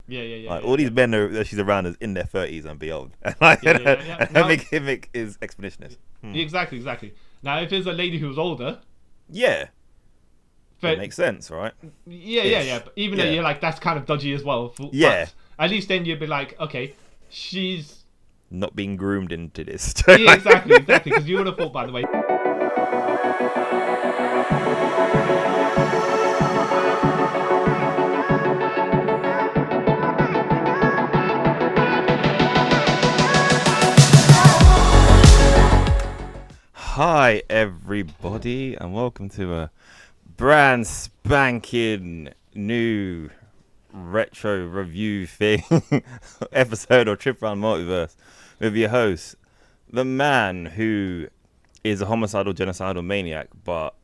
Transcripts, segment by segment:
Like all these men that she's around is in their 30s and beyond. And like, and her gimmick is exhibitionist. Exactly. Now, if it's a lady who's older, that makes sense, right? Yeah. But even though you're like, that's kind of dodgy as well. But at least then you'd be like, okay, she's not being groomed into this. Yeah, exactly. Because you would have thought, by the way. Hi, everybody, and welcome to a brand spanking new retro review thing episode of Trip Around Multiverse with your host, the man who is a homicidal genocidal maniac but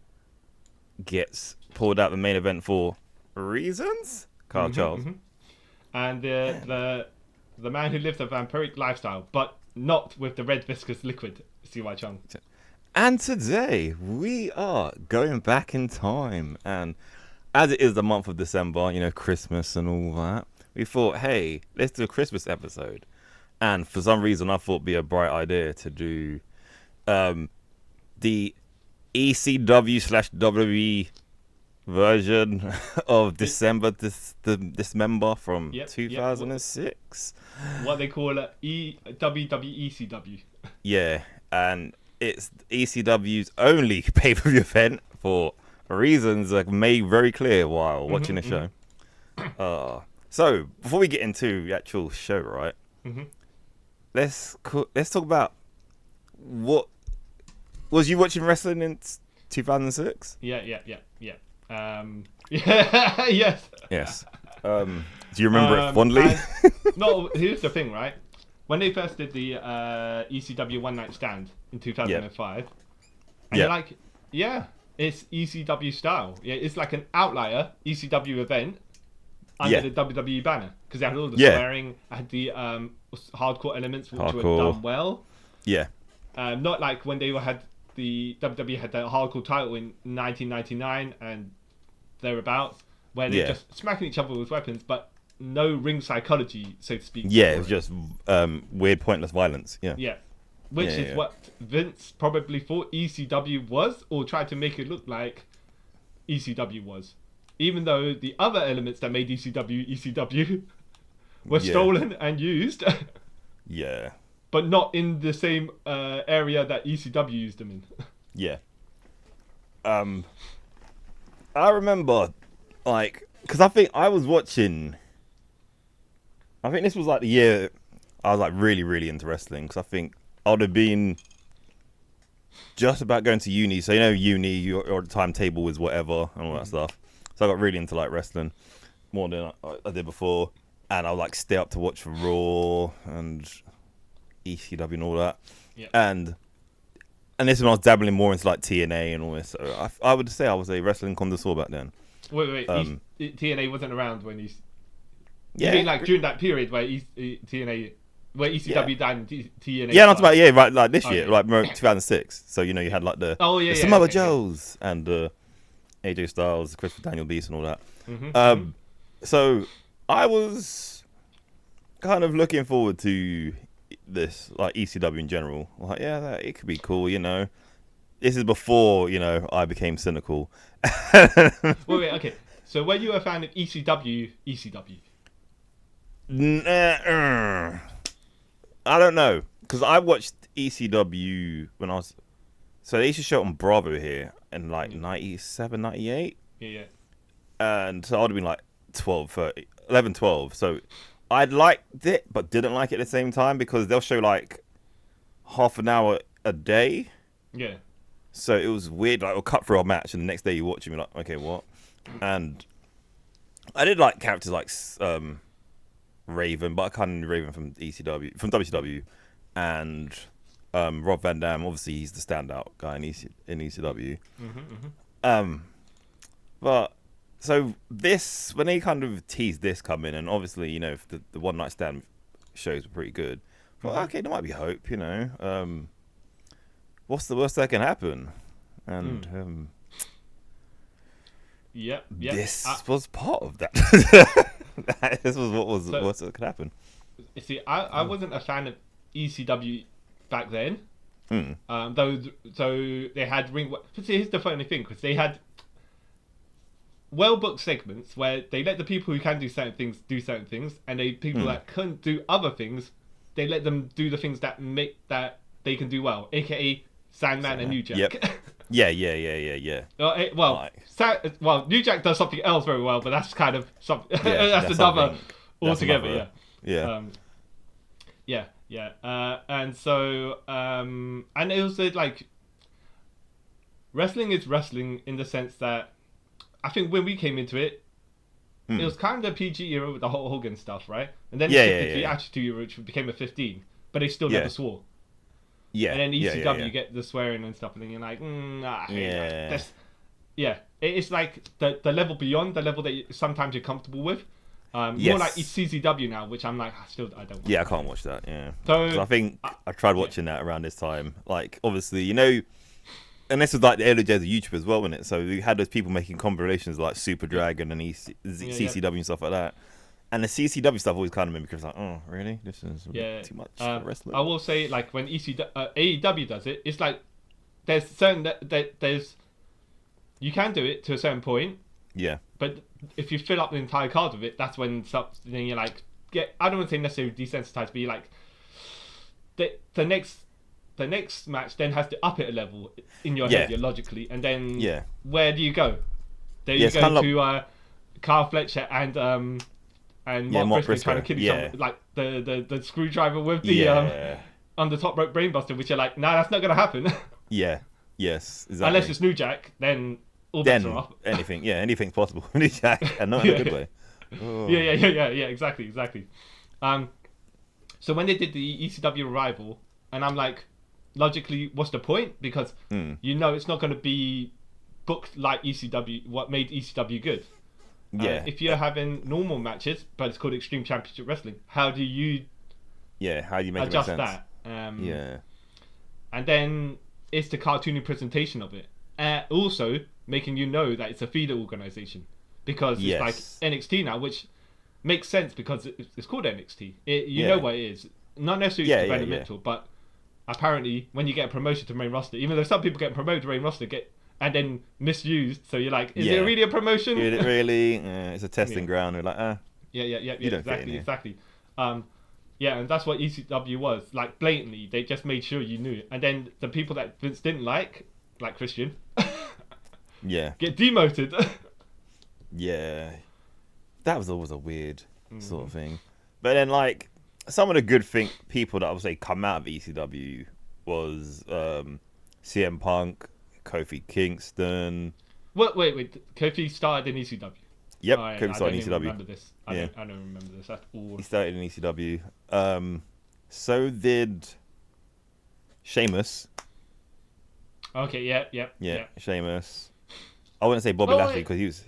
gets pulled out the main event for reasons, Carl Charles. And the man who lives a vampiric lifestyle but not with the red viscous liquid, CY Chung. And today we are going back in time, and as it is the month of December, you know, Christmas and all that, we thought, hey, let's do a Christmas episode. And for some reason, I thought it'd be a bright idea to do the ECW/WWE version of December, the Dismember from 2006. What they call WWE ECW. Yeah, and it's ECW's only pay-per-view event for reasons like made very clear while watching the show. So before we get into the actual show, right? Let's talk about what was you watching wrestling in 2006? Yeah. Yes. Yes. Do you remember it fondly? No, here's the thing, right? When they first did the ECW One Night Stand in 2005, and you're like, it's ECW style. Yeah, it's like an outlier ECW event under the WWE banner because they had all the swearing, had the hardcore elements which were done well. Yeah. Not like when they had the WWE had the hardcore title in 1999 and thereabouts, where they're just smacking each other with weapons, but no ring psychology, so to speak. Yeah, it was just weird, pointless violence. Yeah. Which is what Vince probably thought ECW was, or tried to make it look like ECW was. Even though the other elements that made ECW were stolen and used. Yeah. But not in the same area that ECW used them in. Yeah. I remember, like, because I think I was watching. I think this was like the year I was like really, really into wrestling, because I think I would have been just about going to uni. So, you know, uni, your timetable was whatever and all that stuff. So I got really into like wrestling more than I did before. And I would like stay up to watch Raw and ECW and all that. Yeah. And this when I was dabbling more into like TNA and all this. So I would say I was a wrestling connoisseur back then. Wait. TNA wasn't around when you... You mean like during that period where TNA, where ECW died and TNA? Yeah, not about right, like this year, like 2006. So you know you had like the Samoa Joes and AJ Styles, Christopher Daniel Beast and all that. So I was kind of looking forward to this, like ECW in general. Like, it could be cool, you know. This is before, you know, I became cynical. Wait, okay. So were you a fan of ECW? I don't know, because I watched ECW when I was, so they used to show it on Bravo here in like 97, 98. Yeah. And so I would have been like 11, 12. So I'd liked it, but didn't like it at the same time, because they'll show like half an hour a day. Yeah. So it was weird, like, it'll cut through a match and the next day you watch it and you're like, okay, what? And I did like characters like Raven, but I kind of Raven from WCW, and Rob Van Dam. Obviously, he's the standout guy in ECW. But so this, when they kind of teased this coming, and obviously, you know, if the one night stand shows were pretty good. Well, okay, there might be hope, you know. What's the worst that can happen? And Yep. This was part of that. This was what could happen. You see, I wasn't a fan of ECW back then. So they had ring. See, here's the funny thing, because they had well-booked segments where they let the people who can do certain things, and the people that couldn't do other things, they let them do the things that they can do well, aka Sandman and New Jack. Yep. Yeah. Well, New Jack does something else very well, but that's kind of something. That's another altogether. And so, and it was like, wrestling is wrestling in the sense that I think when we came into it, it was kind of the PG era with the whole Hogan stuff, right? And then it shifted to the Attitude era, which became a 15, but they still never swore. Yeah. And then ECW get the swearing and stuff, and then you're like, it's like the level beyond the level that sometimes you're comfortable with. More like CZW now, which I'm like, I don't. Yeah, I can't watch that. Yeah. So I think I tried watching that around this time. Like, obviously, you know, and this was like the early days of YouTube as well, wasn't it? So we had those people making combinations like Super Dragon and CCW and stuff like that. And the CCW stuff always kind of made me like, oh, really? This is too much for wrestling. I will say, like, when AEW does it, it's like there's certain there's you can do it to a certain point. Yeah. But if you fill up the entire card with it, that's when then you're like, I don't want to say necessarily desensitized, but you're like, the next match then has to up it a level in your head, logically, and then where do you go? There you go to Carl Fletcher and Mark Briscoe trying to kill each other, like the screwdriver with the on the top rope brainbuster, which you're like, nah, that's not gonna happen. Yes, exactly. Unless it's New Jack, then all bets are off. Anything's possible. New Jack, and not in a good way. Oh. Yeah, exactly. So when they did the ECW Revival, and I'm like, logically, what's the point? Because you know it's not going to be booked like ECW, what made ECW good. If you're having normal matches, but it's called Extreme Championship Wrestling, how do you make adjust it make sense? that? And then it's the cartoony presentation of it. Also, making you know that it's a feeder organization, because it's like NXT now, which makes sense because it's called NXT. You know what it is. Not necessarily developmental, but apparently when you get a promotion to main roster, even though some people get promoted to main roster, and then misused, so you're like, is it really a promotion? Is it really? It's a testing ground. We're like, exactly. And that's what ECW was. Like, blatantly, they just made sure you knew. And then the people that Vince didn't like Christian, get demoted. That was always a weird sort of thing. But then, like, some of the good people that I would say come out of ECW was CM Punk, Kofi Kingston. Wait. Kofi started in ECW. Yep, Kofi started in ECW. Remember this. I don't remember this at all. He started in ECW. So did Sheamus. Okay, yeah. Sheamus. I wouldn't say Bobby Lashley because he was...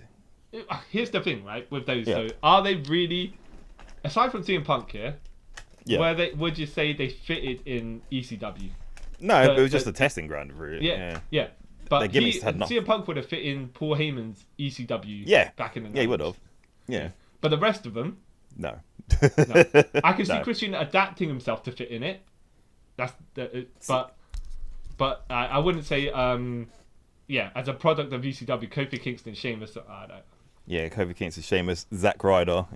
Here's the thing, right, with those. So, are they really, aside from CM Punk here, would you say they fitted in ECW? No, it was just a testing ground, really. Yeah. But CM Punk would have fit in Paul Heyman's ECW back in the 90s. Yeah, he would have. Yeah. But the rest of them? No. I can see Christian adapting himself to fit in it. But I wouldn't say, as a product of ECW, Kofi Kingston, Sheamus, I don't know. Yeah, Kofi Kingston, Sheamus, Zack Ryder,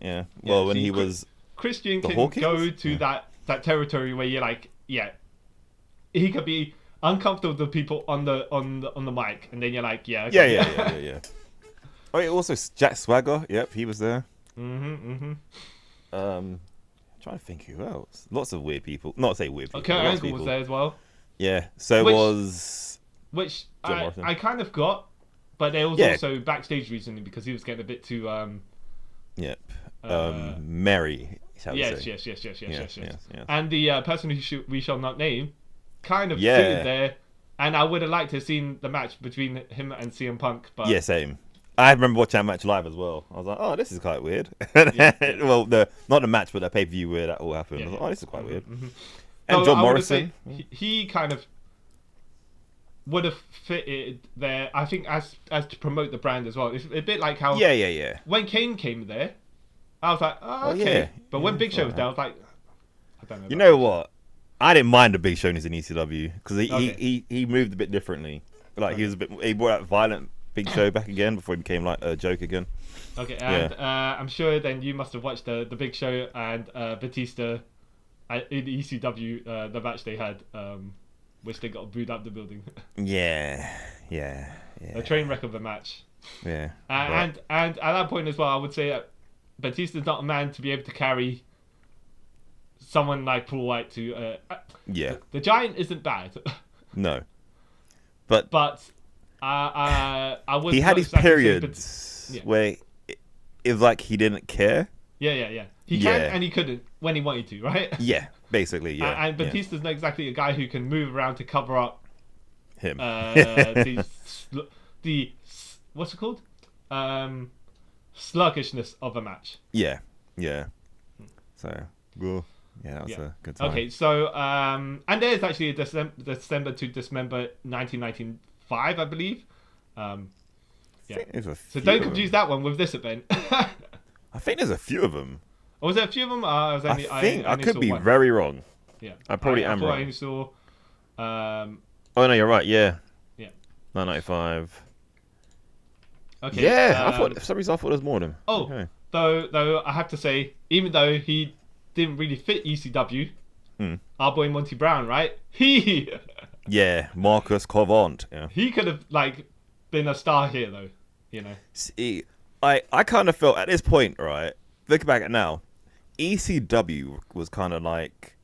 Well, when he was... Christian can go to that territory where you're like, he could be uncomfortable with people on the mic, and then you're like, yeah. Oh, yeah, also Jack Swagger. Yep, he was there. I'm trying to think who else. Lots of weird people. Not to say weird people. Kurt Angle was there as well. Yeah, so it was... Which I kind of got, but there was also backstage reasoning because he was getting a bit too... Merry. Yes. And the person who we shall not name kind of fitted there, and I would have liked to have seen the match between him and CM Punk. But same. I remember watching that match live as well. I was like, oh, this is quite weird. Well, not the match, but the pay-per-view where that all happened. I was like, oh, this is quite weird. And John Morrison. He kind of... would have fitted there. I think as to promote the brand as well. It's a bit like how Yeah. when Kane came there, I was like, oh, okay. Yeah. But when Big Show was there, I was like, I don't know. You know what? I didn't mind the Big Show in ECW because Okay. he moved a bit differently. Like he was a bit. He brought out violent Big Show back again before he became like a joke again. Okay, and I'm sure then you must have watched the Big Show and Batista in ECW, the match they had, which they got booed out the building. Yeah. A train wreck of a match. Yeah. And at that point as well, I would say that Batista's not a man to be able to carry someone like Paul White to. Yeah. The Giant isn't bad. No. But I would. he had his periods where it was like he didn't care. Yeah. He can and he couldn't when he wanted to, right? Yeah, basically, yeah. And Batista's not exactly a guy who can move around to cover up him. The what's it called? Sluggishness of a match. Yeah. So, well, yeah, that was a good time. Okay, so and there's actually a December to Dismember 1995, I believe. Yeah. So don't confuse that one with this event. I think there's a few of them. Or was there a few of them? I think I could be very wrong. Yeah, I probably am wrong. I only saw. Oh no, you're right. Yeah. 995. Okay. Yeah, I thought for some reason I thought there was more of them. Oh, okay. though I have to say, even though he didn't really fit ECW, our boy Monty Brown, right? Yeah, Marcus Covant. Yeah. He could have like been a star here, though. You know. See, I kind of felt at this point, right? Looking back at now, ECW was kind of like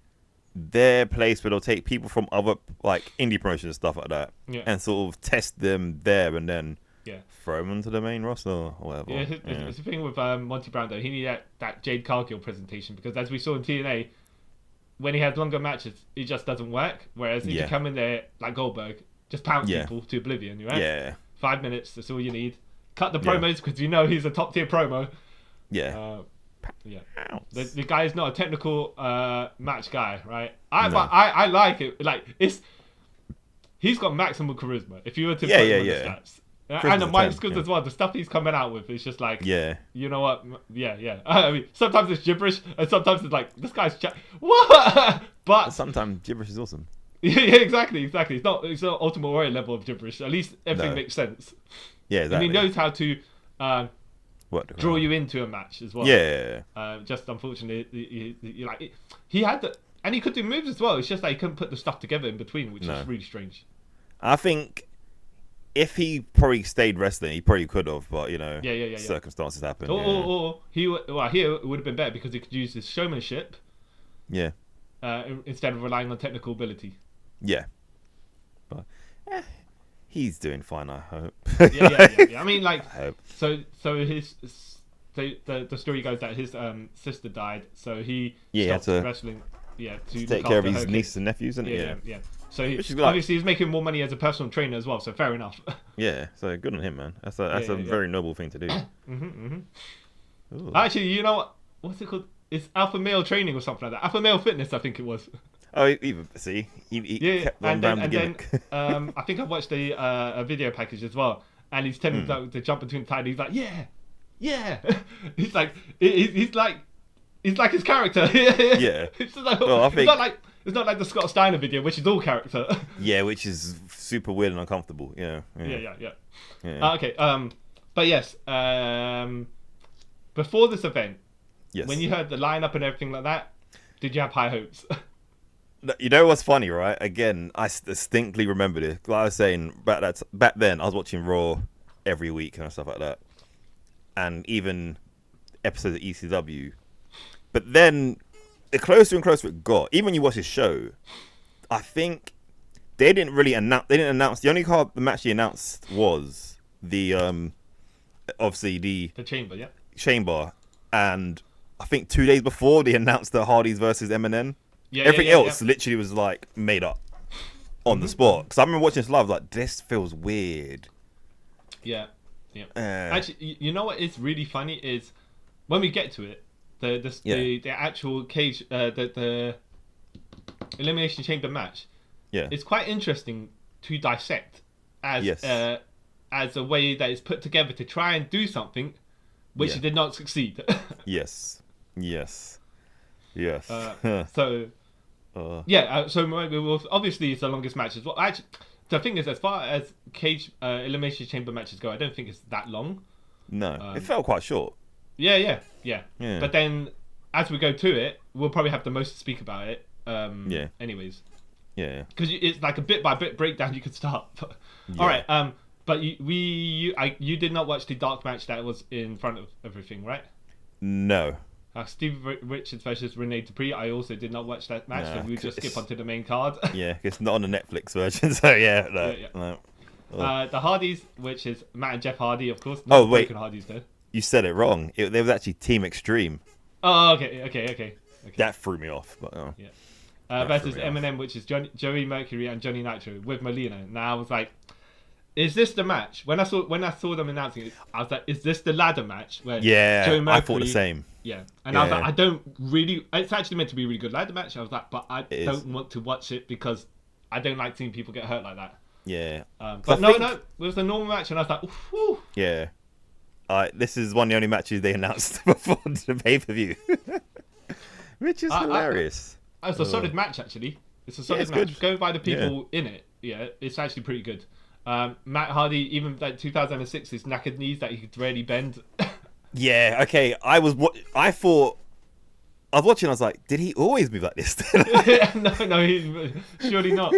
their place where they'll take people from other like indie promotions and stuff like that, and sort of test them there and then throw them into the main roster or whatever. Yeah, it's the thing with Monty Brown though. He needed that Jade Cargill presentation because as we saw in TNA, when he has longer matches, it just doesn't work. Whereas if you come in there like Goldberg, just pound people to oblivion, right? Yeah. 5 minutes, that's all you need. Cut the promos because you know he's a top tier promo. Yeah. The guy is not a technical match guy, right? I like it. Like he's got maximum charisma. If you were to put him on the stats. And the mic's good as well. The stuff he's coming out with is just like, you know what? Yeah. I mean, sometimes it's gibberish, and sometimes it's like, this guy's what? But sometimes gibberish is awesome. Yeah, exactly. It's not Ultimate Warrior level of gibberish. At least everything makes sense. Yeah, exactly. And he knows how to draw you into a match as well. Yeah. Just unfortunately, he had the, and he could do moves as well. It's just that he couldn't put the stuff together in between, which is really strange. I think if he probably stayed wrestling, he probably could have, but circumstances happened. Or here it would have been better because he could use his showmanship. Yeah. Instead of relying on technical ability. Yeah. But he's doing fine, I hope. Yeah. I mean, like, so his the story goes that his sister died, so he stopped wrestling. Yeah, to take care of his nieces and nephews, isn't it? Yeah. So obviously he's making more money as a personal trainer as well. So fair enough. Yeah. So good on him, man. That's a very noble thing to do. Actually, you know what? What's it called? It's Alpha Male Training or something like that. Alpha Male Fitness, I think it was. Oh, he kept on down the gimmick. Then I think I watched a video package as well, and he's telling him to jump between the tide. He's like, yeah. He's like his character. Yeah. It's not like the Scott Steiner video, which is all character. Yeah, which is super weird and uncomfortable. Yeah. Okay. But yes. Before this event, when you heard the lineup and everything like that, did you have high hopes? You know what's funny, right? Again, I distinctly remember this. Like I was saying, back then, I was watching Raw every week and stuff like that. And even episodes of ECW. But then, the closer and closer it got, even when you watch his show, I think they didn't really announce. They didn't announce. The only card the match he announced was the obviously the Chamber, Chamber, and I think 2 days before they announced the Hardys versus Eminem. Everything else literally was like made up on the spot. Because I remember watching this live, like this feels weird. Yeah. Actually, you know what is really funny is when we get to it, the actual cage, the Elimination Chamber match. Yeah. It's quite interesting to dissect as Yes. as a way that is put together to try and do something which Yeah. did not succeed. Yes. Yes. Yes. So so obviously it's the longest match as well. Actually, the thing is, as far as cage elimination chamber matches go, I don't think it's that long. No, it felt quite short. Yeah. Yeah. But then, as we go to it, we'll probably have the most to speak about it. Anyways, Yeah. because it's like a bit by bit breakdown you could start. All right. But you did not watch the dark match that was in front of everything, right? No. Steve Richards versus Rene Dupree. I also did not watch that match, so we'll just skip onto the main card. Yeah, it's not on the Netflix version, so yeah. No. The Hardys, which is Matt and Jeff Hardy, of course. Oh, wait. Broken Hardys, though. You said it wrong. They was actually Team Extreme. Oh, okay. That threw me off. But versus Eminem, which is Joey Mercury and Johnny Nitro with Melina. Now I was like, is this the match? When I saw them announcing it, I was like, is this the ladder match? Where Joey Mercury, I thought the same. Yeah, and I was like, I don't really. It's actually meant to be a really good ladder match. I was like, but I don't want to watch it because I don't like seeing people get hurt like that. Yeah. But no, it was a normal match, and I was like, whew. Yeah. This is one of the only matches they announced before the pay-per-view. Which is hilarious. It's a solid match, actually. It's a solid match. Good. Going by the people in it, it's actually pretty good. Matt Hardy, even like 2006, his knackered knees that he could rarely bend. Yeah, okay. I was watching, I was like, did he always move like this? No, surely not.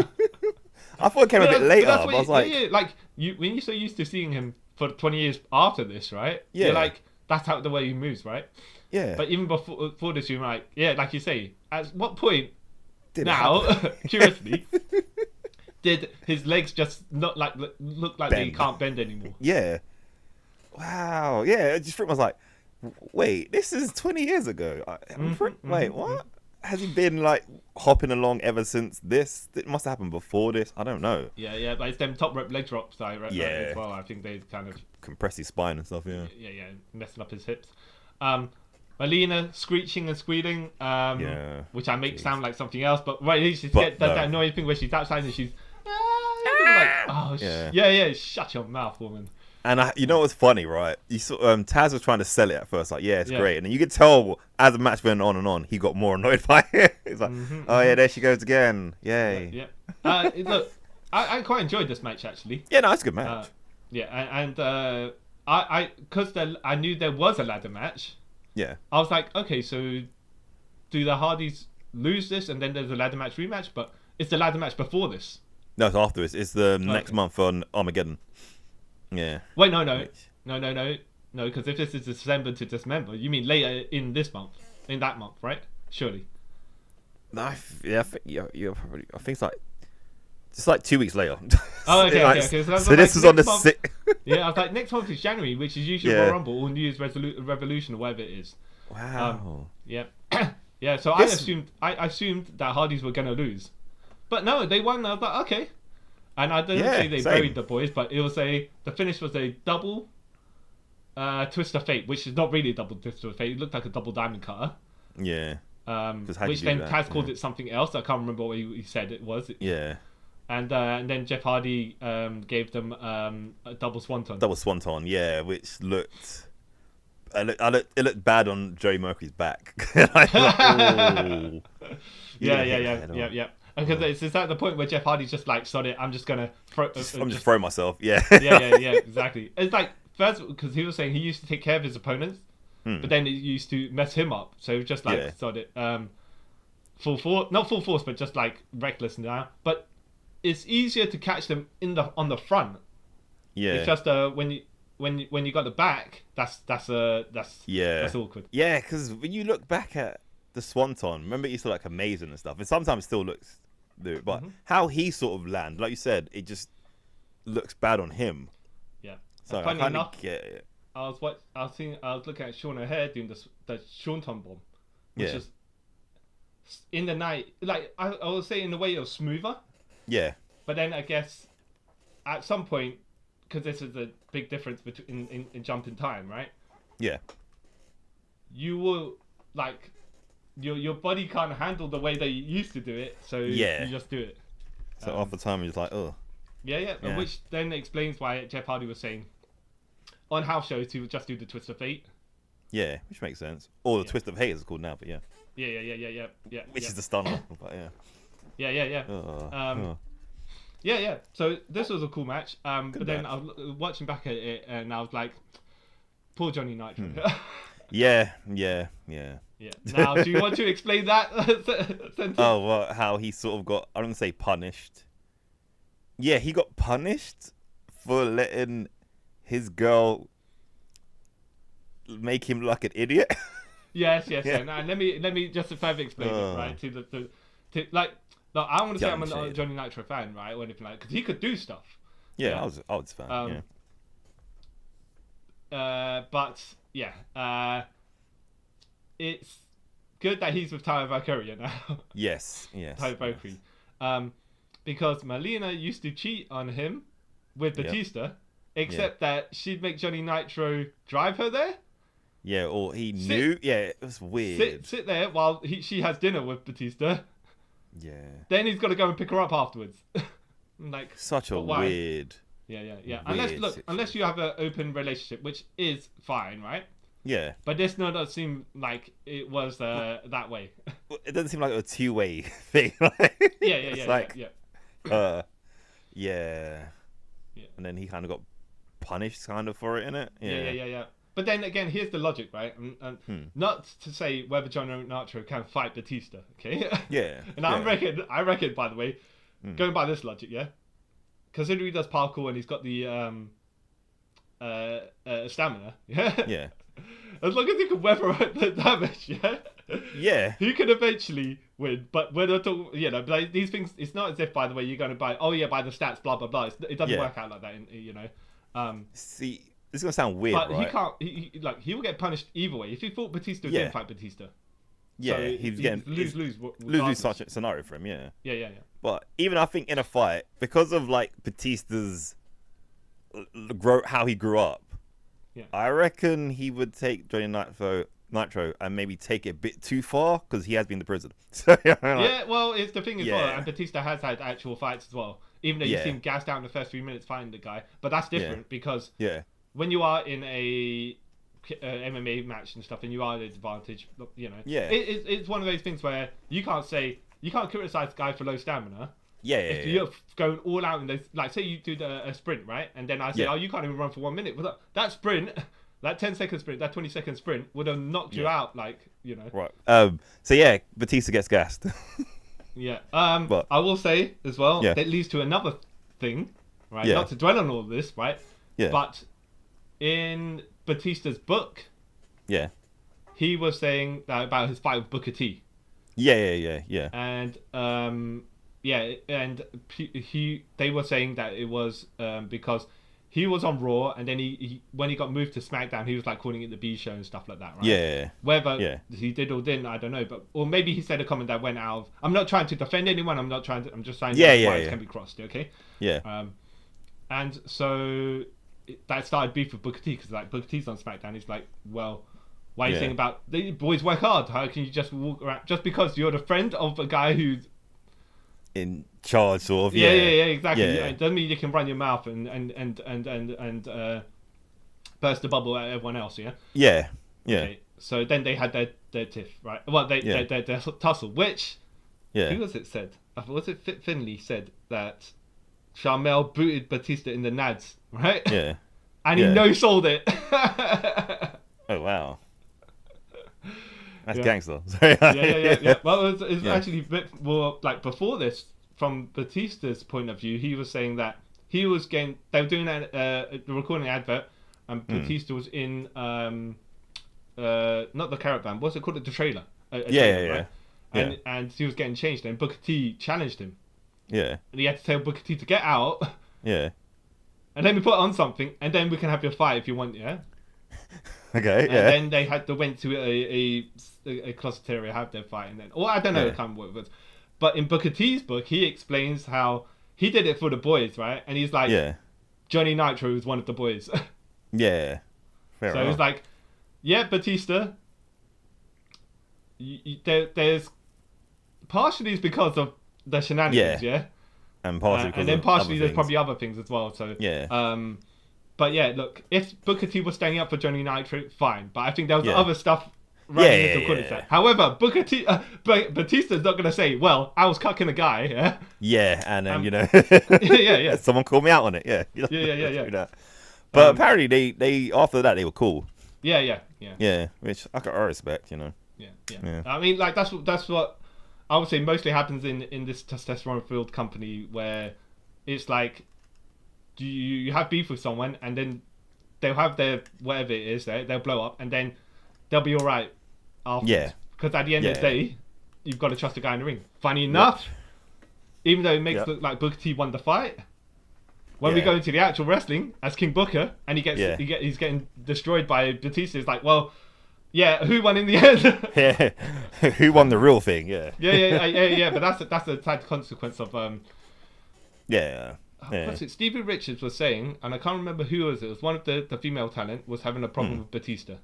I thought it came a bit later, but I was like... like, when you're so used to seeing him for 20 years after this, right? Yeah. You're like, that's how the way he moves, right? Yeah. But even before this, you're like, like you say, at what point Curiously, did his legs just not like look like they can't bend anymore? Yeah. Wow. Yeah, it just I was like, wait, this is 20 years ago. Wait, what? Has he been like hopping along ever since this? It must have happened before this. I don't know. Yeah, but it's them top rope leg drops as well. I think they kind of compress his spine and stuff. Yeah, messing up his hips. Melina screeching and squealing, which I make sound like something else, but she does that annoying thing where she's outside and she's shut your mouth, woman. And you know what's funny, right? You saw Taz was trying to sell it at first, like, it's great, and then you could tell as the match went on and on, he got more annoyed by it. He's like, there she goes again, yay. Look, I quite enjoyed this match actually. Yeah, no, it's a good match. Because I knew there was a ladder match. Yeah. I was like, okay, so do the Hardys lose this and then there's a ladder match rematch? But it's the ladder match before this. No, it's afterwards. It's the next month on Armageddon. Yeah. Wait, no, because if this is December to Dismember, you mean later in this month, in that month, right? Surely. No, I think you're probably. I think it's like 2 weeks later. Oh, okay. So this was on the 6th. Yeah, I was like, next month is January, which is usually Royal Rumble or New Year's Revolution or whatever it is. Wow. Yeah. So I assumed that Hardys were gonna lose, but no, they won. I was like, okay. And I didn't say they buried the boys, but it was the finish was a double twist of fate, which is not really a double twist of fate. It looked like a double diamond cutter. Yeah. Which then Taz called it something else. I can't remember what he said it was. Yeah. And then Jeff Hardy gave them a double swanton. Double swanton, yeah, which looked. It looked bad on Joey Mercury's back. Yeah. Because it's at the point where Jeff Hardy's just like, sorry, I'm just gonna just throw myself. Yeah. yeah, exactly. It's like first because he was saying he used to take care of his opponents, but then it used to mess him up. So just like sorry, full force, not full force, but just like reckless now. But it's easier to catch them on the front. Yeah. It's just when you got the back, that's awkward. Yeah, because when you look back at the swanton, remember it used to look amazing and stuff, and sometimes it still looks, but how he sort of lands, like you said, it just looks bad on him. Yeah. So funny enough, get it. I was looking at Sean O'Hare doing the swanton bomb, which is in the night. Like I would say, in a way, it was smoother. Yeah. But then I guess at some point, because this is a big difference between in jump in time, right? Yeah. You will like your body can't handle the way they used to do it, so you just do it. So after time, you're just like, oh. Yeah. Which then explains why Jeff Hardy was saying on house shows he would just do the twist of fate. Yeah, which makes sense. Or the twist of hate is called now, but yeah. Yeah. Which is the stunner, but yeah. Yeah. Yeah. So this was a cool match. But then I was watching back at it and I was like, poor Johnny Nitro. Yeah. Now, do you want to explain that sentence? Oh, well, how he sort of got, I don't say punished. Yeah, he got punished for letting his girl make him look like an idiot. Yes. Yeah. And let me just further explain it, right? To like, no, I want to say I'm a Johnny Nitro fan, right, or anything like, because he could do stuff. Yeah, I was a fan. But yeah, it's good that he's with Tyler Valkyria now. Yes. Tyler Valkyrie, because Melina used to cheat on him with Batista, except that she'd make Johnny Nitro drive her there. Yeah, or he knew. Yeah, it was weird. Sit there while she has dinner with Batista. Yeah. Then he's got to go and pick her up afterwards. Like such a weird. Yeah. Weird Unless you have an open relationship, which is fine, right? Yeah. But this doesn't seem like it was that way. It doesn't seem like a two-way thing. Yeah. And then he kind of got punished kind of for it, innit? Yeah. But then again, here's the logic, right? And not to say whether Johnny Nitro can fight Batista, okay? Yeah. And I reckon, by the way, going by this logic, yeah, considering he does parkour and he's got the stamina, Yeah. As long as he can weather out the damage, Yeah. he can eventually win. But when I talk, like these things, it's not as if, by the way, you're going to buy the stats, blah blah blah. It doesn't work out like that, See, this is gonna sound weird, but right? he can't. He will get punished either way. If he fought Batista, he didn't fight Batista. Yeah, so he's getting lose such a scenario for him. Yeah. But even I think in a fight, because of like Batista's how he grew up, I reckon he would take Johnny Nitro and maybe take it a bit too far because he has been to prison. So well, it's the thing as well, and Batista has had actual fights as well. Even though you seem gassed out in the first 3 minutes fighting the guy, but that's different because when you are in a MMA match and stuff, and you are at an advantage, it's one of those things where you can't criticize the guy for low stamina. If you're going all out in those, like say you do a sprint, right, and then I say, oh, you can't even run for 1 minute. Well, that sprint, that 10-second sprint, that 20-second sprint would have knocked you out, Right. So Batista gets gassed. But I will say as well, that leads to another thing, right? Not to dwell on all this, right? But in Batista's book, he was saying that about his fight with Booker T. And and they were saying that it was because he was on Raw, and then he when he got moved to SmackDown, he was like calling it the B show and stuff like that, right? Whether he did or didn't, I don't know. But or maybe he said a comment that went out of. I'm not trying to defend anyone. I'm just saying lines can be crossed. Okay. And so that started beef with Booker T because like Booker T's on SmackDown. He's like, well, why are you saying about the boys work hard? How can you just walk around just because you're the friend of a guy who's in charge, sort of. Exactly. It doesn't mean you can run your mouth and burst the bubble at everyone else. Okay. So then they had their tiff, right? Well, their tussle, which who was it said? Was it Finley said that Sharmell booted Batista in the nads, right? Yeah. And he no-sold it. Oh wow. That's gangster. Yeah. Well, it's actually a bit more like before this. From Batista's point of view, he was saying that he was getting. They were doing recording an advert, and Batista was in not the caravan. What's it called? The trailer. Right? And he was getting changed, and Booker T challenged him. Yeah. And he had to tell Booker T to get out. Yeah. And then we put on something, and then we can have your fight if you want. Yeah. Okay. And then they went to a closet area, have their fight, and then, or I don't know kind of what it was. But in Booker T's book, he explains how he did it for the boys, right? And he's like, Johnny Nitro is one of the boys. Fair enough. He's like, Batista, there's partially it's because of the shenanigans, and partially and then partially there's things. probably other things as well. So Yeah. But yeah, look, if Booker T was standing up for Johnny Nitro, fine. But I think there was Yeah. other stuff Yeah. However, Batista's not gonna say, "Well, I was cucking a guy." Yeah. Yeah, and then Yeah. someone called me out on it. Yeah. Yeah. But apparently they after that they were cool. Yeah. Yeah, which I respect. Yeah. Yeah. I mean, like that's what I would say mostly happens in this testosterone-filled company where it's like you have beef with someone and then they'll have their whatever it is, they'll blow up and then they'll be all right afterwards. Yeah. Because at the end of the day, you've got to trust the guy in the ring. Funny enough, even though it makes it look like Booker T won the fight, when we go into the actual wrestling as King Booker and he's getting destroyed by Batista, it's like, well, yeah, who won in the end? Yeah, who won the real thing? Yeah. Yeah. But that's a sad consequence of Yeah. What's it? Stevie Richards was saying, and I can't remember who it was. It was one of the female talent was having a problem with Batista.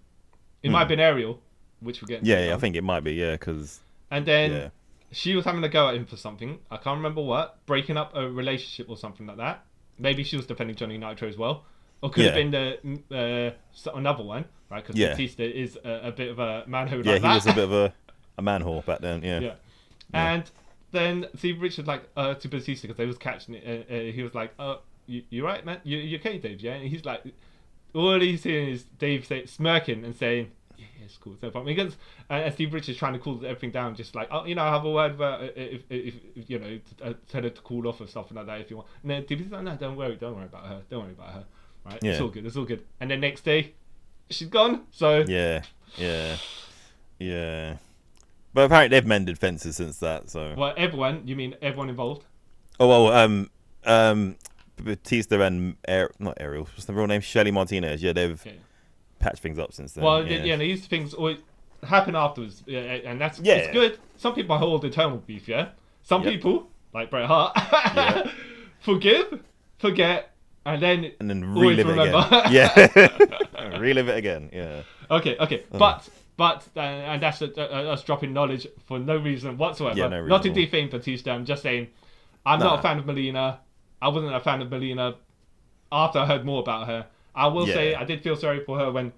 It might have been Ariel, which we're getting. Yeah, I think it might be. Yeah, because. And then she was having a go at him for something. I can't remember what. Breaking up a relationship or something like that. Maybe she was defending Johnny Nitro as well, or could have been another one, right? Because Batista is a bit of a manhole. Yeah, he was a bit of a man whore back then. Yeah. And then Steve Richards like to Batista because they was catching it. He was like, you right, man? You okay, Dave? Yeah. And he's like, all he's seeing is Dave smirking and saying, yeah, it's cool, it's no problem. Because and Steve Richards trying to cool everything down, just like, I have a word about if tell her to cool off or something like that if you want. And then Dave's like, no, don't worry about her. Right? Yeah. It's all good. And then next day, she's gone. So yeah. But apparently they've mended fences since that. So. Well, everyone? You mean everyone involved? Oh well, Batista and not Ariel. What's the real name? Shelly Martinez. Yeah, they've patched things up since then. Well, these things always happen afterwards, and that's it's good. Some people hold eternal beef. Yeah. Some people, like Bret Hart, forgive, forget, and then relive it again. Yeah. Relive it again. Yeah. Okay. But and that's us dropping knowledge for no reason whatsoever. Yeah, no reason not to defame Batista. I'm just saying, I'm not a fan of Melina. I wasn't a fan of Melina after I heard more about her. I will say I did feel sorry for her when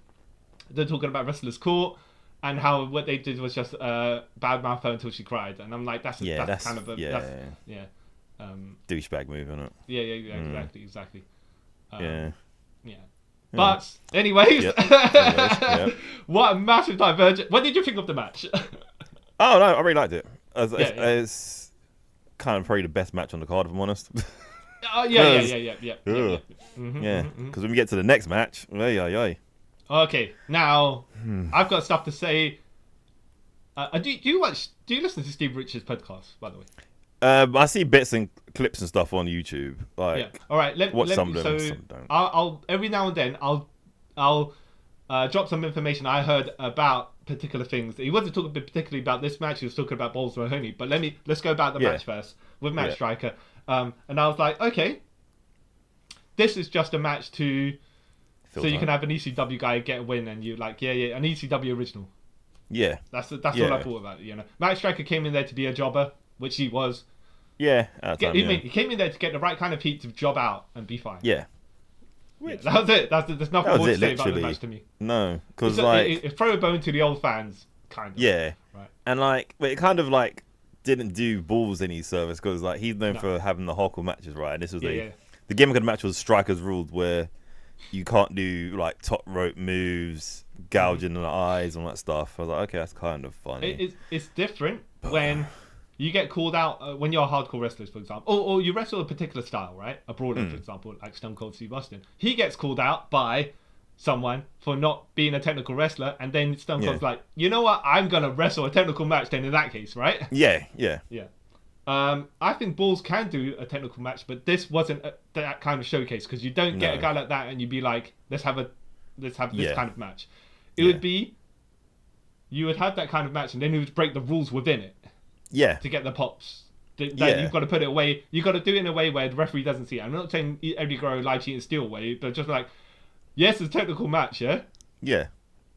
they're talking about Wrestlers Court and how what they did was just badmouth her until she cried. And I'm like, that's kind of a douchebag move, isn't it? Yeah, exactly. Yeah. But anyways, what a massive divergence. What did you think of the match? Oh no, I really liked it. It's kind of probably the best match on the card, if I'm honest. Yeah. Because when we get to the next match, Okay, now I've got stuff to say. Do you listen to Steve Richards' podcast, by the way? I see bits and clips and stuff on YouTube. All right. Let some me, of them, so some don't. I'll every now and then I'll drop some information I heard about particular things. He wasn't talking particularly about this match. He was talking about Balls Mahoney. But let's go about the match first with Matt Striker. And I was like, okay, this is just a match so you can have an ECW guy get a win, and you an ECW original. Yeah, that's all I thought about it. Matt Striker came in there to be a jobber, which he was. Yeah, he came in there to get the right kind of heat to job out and be fine. Yeah. That was it. There's nothing more to say about the match to me. No, because it's throw a bone to the old fans, kind of. Yeah. Right. And it kind of didn't do Balls any service because he's known for having the hardcore matches, right? And this was the gimmick of the match was Strikers Ruled, where you can't do top rope moves, gouging in the eyes, and all that stuff. I was like, okay, that's kind of funny. It's different when you get called out when you're a hardcore wrestler, for example, or you wrestle a particular style, right? A brawler, for example, like Stone Cold Steve Austin. He gets called out by someone for not being a technical wrestler, and then Stone Cold's like, you know what? I'm gonna wrestle a technical match. Then in that case, right? Yeah. I think Balls can do a technical match, but this wasn't that kind of showcase because you don't get a guy like that and you'd be like, let's have this kind of match. It would be, you would have that kind of match and then you would break the rules within it. Yeah. To get the pops. You've got to put it away. You've got to do it in a way where the referee doesn't see it. I'm not saying Eddie Guerrero lie, cheat, and steal way, but just yes, it's a technical match, yeah? Yeah.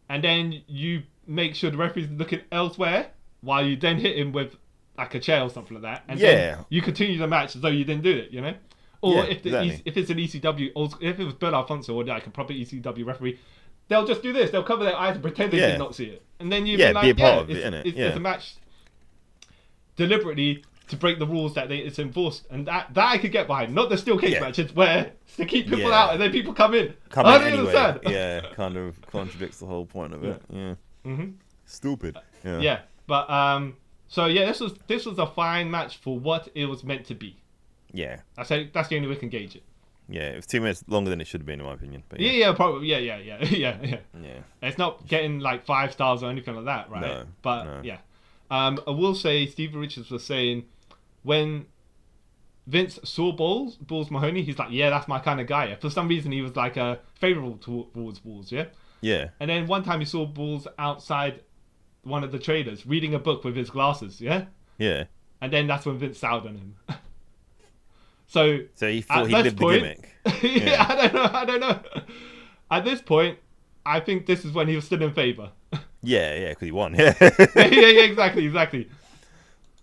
And then you make sure the referee's looking elsewhere while you then hit him with like a chair or something like that, and Yeah. then you continue the match as though you didn't do it, you know? Or Yeah, if exactly. if it's an ECW, or if it was Bill Alfonso or like a proper ECW referee, they'll just do this. They'll cover their eyes and pretend they Yeah. did not see it, and then you'd Yeah, be like, be a part of it, innit? it's Yeah. a match deliberately to break the rules that it's enforced, and that I could get behind. Not the steel cage Yeah. matches where it's to keep people Yeah. out and then people come in. Come I in don't anyway. understand. Yeah, kind of contradicts the whole point of it. Yeah. Mhm. Stupid. Yeah. Yeah, but so yeah, this was a fine match for what it was meant to be. Yeah. I say that's the only way we can gauge it. Yeah. It was 2 minutes longer than it should have been, in my opinion. But Yeah, probably. Yeah. Yeah. It's not getting like 5 stars or anything like that, right? No, But no. yeah, I will say Stevie Richards was saying when Vince saw Balls Mahoney, he's like, yeah, that's my kind of guy. Yeah. For some reason, he was like favorable towards Balls, yeah. Yeah. And then one time he saw Balls outside one of the traders reading a book with his glasses, yeah. Yeah. And then that's when Vince soured on him. So he thought at he this lived the point- gimmick. yeah, I don't know. At this point, I think this is when he was still in favor. Yeah, because he won. Yeah. yeah, exactly.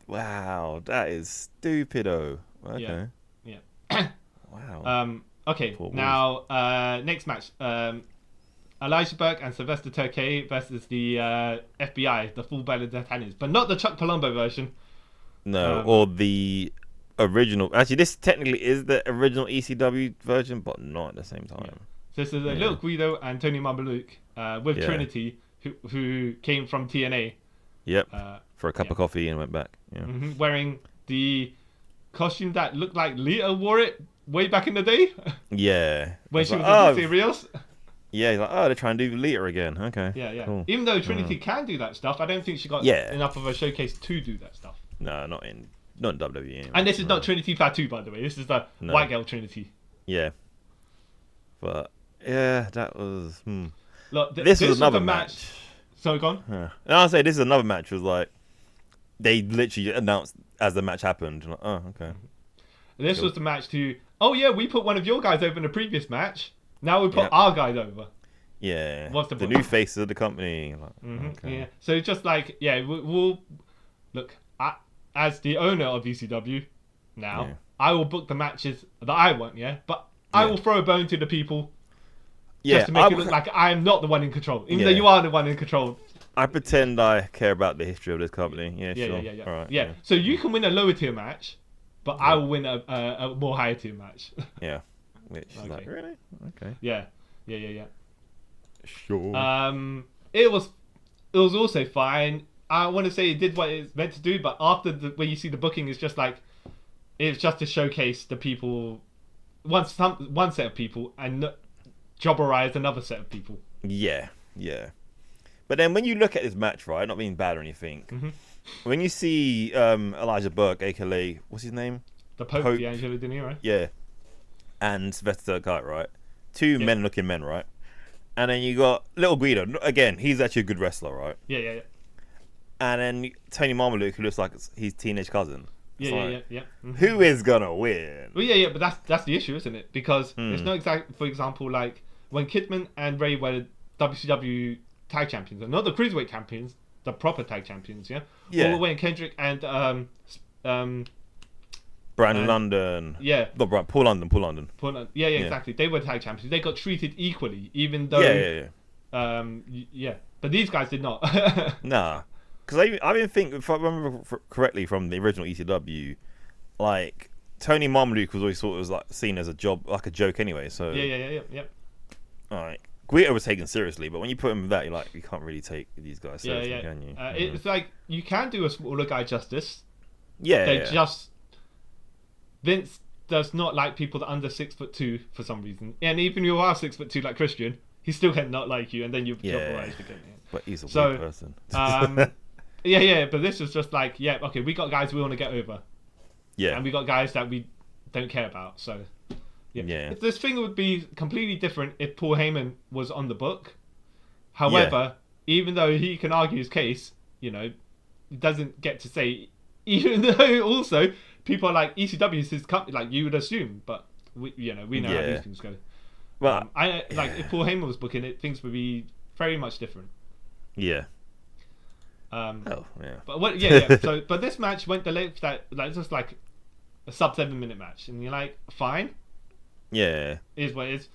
Wow, that is stupido. Okay. Yeah. Wow. Okay, Poor now next match. Elijah Burke and Sylvester Terkay versus the FBI, the full-blooded D'Artagnans, but not the Chuck Palumbo version. No, or the original. Actually, this technically is the original ECW version, but not at the same time. Yeah. So this is Little Guido and Tony Mamaluke with Yeah. Trinity, who came from TNA. Yep. Uh, For a cup yeah. of coffee and went back. Yeah. Wearing the costume that looked like Lita wore it way back in the day Yeah. when It's she like, was in Serious. Yeah, he's like, they're trying to do Lita again. Okay. Yeah. Cool. Even though Trinity can do that stuff, I don't think she got Yeah. enough of a showcase to do that stuff. No, not in WWE. Anyway. And this is No. not Trinity Fatu, by the way. This is the No. white girl Trinity. Yeah. But yeah, that was. Look, This was another the match. So gone. Yeah. And I'll say this is another match. Was like they literally announced as the match happened. Like, oh, okay. This Cool. was the match to. Oh yeah, we put one of your guys over in the previous match. Now we put Yep. our guys over. Yeah. What's the the book? new faces of the company? Like, okay. Yeah. So it's just like we'll look. As the owner of ECW now, Yeah. I will book the matches that I want. Yeah, but I Yeah. will throw a bone to the people. Yeah, Just to make it look like I am not the one in control, even though Yeah. you are the one in control. I pretend I care about the history of this company. Yeah, Yeah, sure. yeah. All right. Yeah. So you can win a lower tier match, but I will win a more higher tier match. Yeah. Which is Okay. like, really? Okay. yeah. Sure. It was also fine. I want to say it did what it's meant to do, but after when you see the booking, it's just like it's just to showcase the people, one set of people, and jobberize another set of people. Yeah. But then when you look at this match, right, not being bad or anything, when you see Elijah Burke, aka what's his name? The Pope, Pope. D'Angelo Di Niro. Yeah. And Sylvester Terkay, right? Two men-looking men, right? And then you got Little Guido. Again, he's actually a good wrestler, right? Yeah. And then Tony Mamaluke, who looks like his teenage cousin. It's like, Yeah. Who is gonna win? Well, yeah, but that's the issue, isn't it? Because it's not exact. For example, like when Kidman and Ray were WCW tag champions, and not the cruiserweight champions, the proper tag champions, yeah. Yeah. Or when Kendrick and Brandon London. yeah. No, Paul London. Yeah, exactly. They were tag champions. They got treated equally, even though. Yeah. But these guys did not. Nah. Because I even think, if I remember correctly from the original ECW, like, Tony Mamaluke was always sort of like seen as a joke anyway, so. Yeah. Like, Guido was taken seriously, but when you put him with that, you're like, you can't really take these guys seriously, can you? It's like, you can do a smaller guy justice. Yeah. Vince does not like people that are under 6'2" for some reason, and even if you are 6'2" like Christian, he still cannot like you, and then you've jobberize again. Yeah. But he's a weird person. But this was just like, okay, we got guys we want to get over, and we got guys that we don't care about. So, Yeah. this thing would be completely different if Paul Heyman was on the book. However, even though he can argue his case, he doesn't get to say. Even though also people are like ECW is his company, like you would assume, but we know how these things go. Well, if Paul Heyman was booking it, things would be very much different. Yeah. Oh yeah. But what? Yeah. So, but this match went the length that like just like a sub 7 minute match, and you're like, fine, Yeah. it is what it is.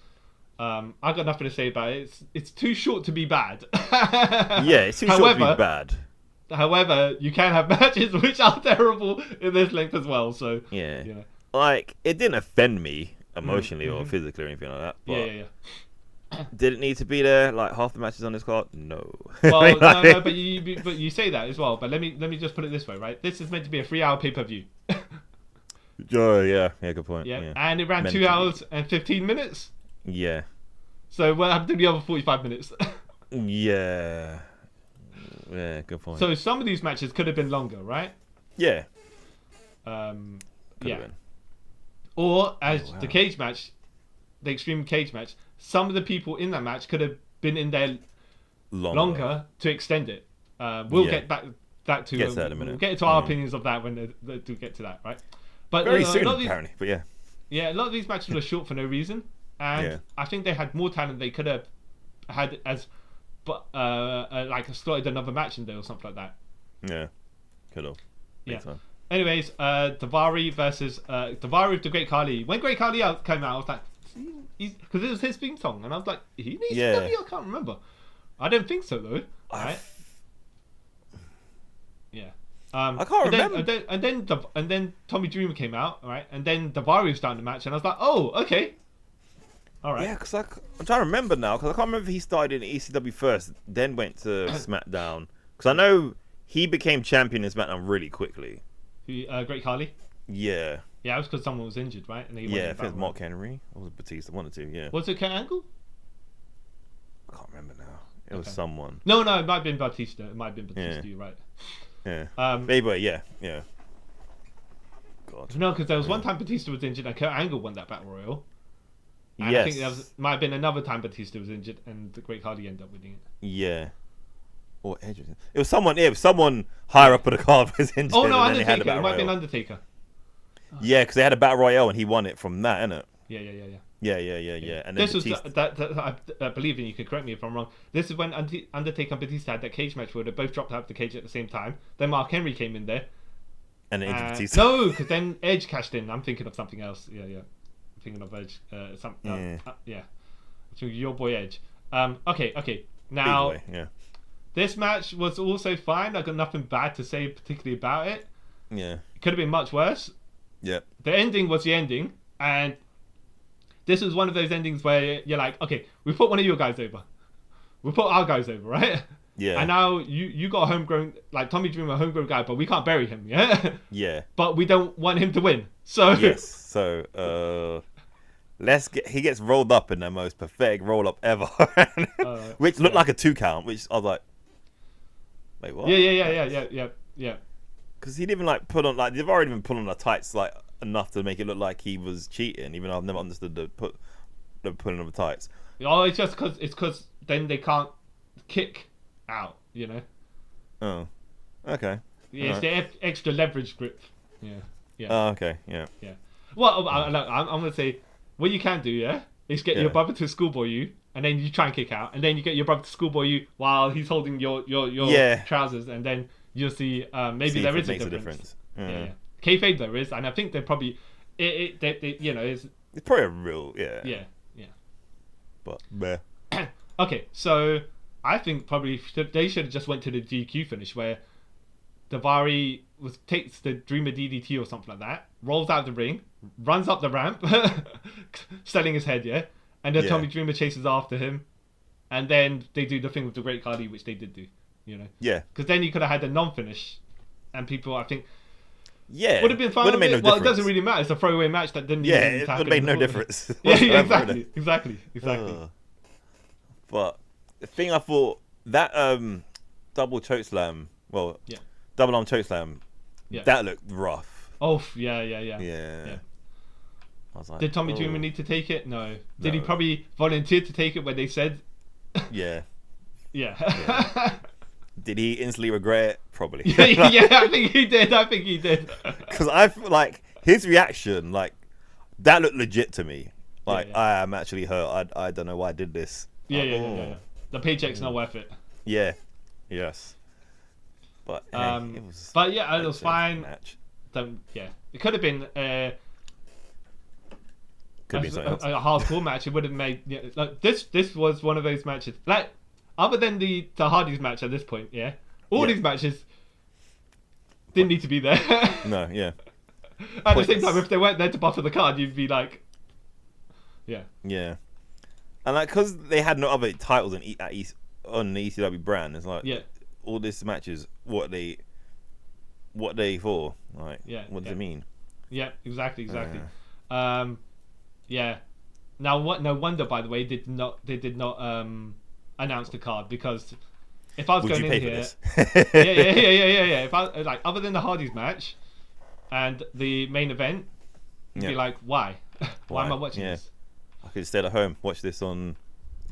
I got nothing to say about it. It's too short to be bad. Yeah, it's too short to be bad. However, you can have matches which are terrible in this length as well. So Yeah. you know. Like, it didn't offend me emotionally or physically or anything like that. But Yeah. did it need to be there? Like, half the matches on this card? No. Well, no, but you say that as well. But let me just put it this way, right? This is meant to be a 3-hour pay-per-view. Oh, yeah, good point. Yeah, and it ran 2 hours and 15 minutes. Yeah. So what happened to the other 45 minutes? Yeah, good point. So some of these matches could have been longer, right? Yeah. Yeah. Been. Or as the cage match, the extreme cage match, some of the people in that match could have been in there longer to extend it. We'll get back that to that in a minute. We'll get into our opinions of that when they do get to that, right? But very soon, apparently. But yeah. Yeah, a lot of these matches were short for no reason, and I think they had more talent they could have had as, but like started another match in there or something like that. Yeah, could have. Yeah. Anyways, Davari versus Davari with the Great Khali. When Great Khali came out, I was like, because it was his theme song, and I was like, he needs to be. I can't remember. I don't think so though. Right? Yeah. I can't remember. And then Tommy Dreamer came out, right? And then Davari was starting the match, and I was like, oh, okay. All right. Yeah, because I'm trying to remember now, because I can't remember if he started in ECW first, then went to SmackDown. Because I know he became champion in SmackDown really quickly. Great Khali? Yeah. Yeah, it was because someone was injured, right? And I think it was Mark Henry. Or was it Batista? One or two, yeah. Was it Kurt Angle? I can't remember now. It was someone. No, it might have been Batista. It might have been Batista, you're right. Yeah. Maybe, yeah. God. No, because there was one time Batista was injured and Kurt Angle won that Battle Royal. And I think there might have been another time Batista was injured and the Great Khali ended up winning it. Yeah. Or Edge. It was someone. Yeah, it was someone higher up on the card was injured. Oh no, Undertaker. It might have been Undertaker. Yeah, because they had a battle royale and he won it from that, innit? Yeah. Yeah. And then this was I believe, and you can correct me if I'm wrong. This is when Undertaker and Batista had that cage match where they both dropped out of the cage at the same time. Then Mark Henry came in there. And then Batista. No, because then Edge cashed in. I'm thinking of something else. Yeah. I'm thinking of Edge. So your boy Edge. Okay. Now. Big boy, yeah. This match was also fine. I got nothing bad to say particularly about it. Yeah. It could have been much worse. Yeah. The ending was the ending, and this was one of those endings where you're like, okay, we put one of your guys over. We put our guys over, right? Yeah. And now you got a homegrown, like Tommy Dreamer, a homegrown guy, but we can't bury him, yeah? Yeah. But we don't want him to win. So yes. So he gets rolled up in the most pathetic roll up ever. Which looked like a 2 count, which I was like, wait, what? Yeah. Because he didn't even like put on, like, they've already been put on the tights like enough to make it look like he was cheating, even though I've never understood the putting on the tights. Oh, it's just because then they can't kick out, you know? Oh, okay. Yeah, it's the extra leverage grip. Yeah. Oh, okay, yeah. Well, I'm going to say, what you can do, is get your brother to schoolboy you, and then you try and kick out, and then you get your brother to schoolboy you while he's holding your trousers, and then you'll see maybe there is a difference. Yeah. Kayfabe there is, and I think they're probably they you know it's probably a real yeah. But meh. Okay, so I think probably they should have just went to the DQ finish where Davari takes the Dreamer DDT or something like that, rolls out the ring, runs up the ramp, selling his head, and then Tommy Dreamer chases after him, and then they do the thing with the Great Khali, which they did do, you know. Yeah. Because then you could have had a non-finish, and people, I think. Yeah. Would have been fine. Made no difference. It doesn't really matter. It's a throwaway match that didn't. It would have made no difference. Exactly. But the thing I thought that double chokeslam, double arm chokeslam, that looked rough. Oh yeah. I was like, did Tommy Dreamer need to take it? No. Did he probably volunteer to take it when they said? Yeah. Yeah. Did he instantly regret it? Probably. Yeah, I think he did. Because I feel like his reaction, like, that looked legit to me. Like, I am actually hurt. I don't know why I did this. Yeah. The paycheck's not worth it. Yeah. Yes. But it was. But yeah, it was fine. Match. It could have been a hardcore match. It would have made like this. This was one of those matches. Like other than the Hardys match at this point, all these matches didn't need to be there. No, yeah. At the same time, if they weren't there to buffer the card, you'd be like, yeah. And like, because they had no other titles on the ECW brand, it's like, all these matches, what are they for? Like, what does it mean? Yeah, exactly. Now, no wonder, by the way, they did not announce the card, because if I was going in here, if I like, other than the Hardys match and the main event, you'd be like, why? Why am I watching this? I could stay at home, watch this on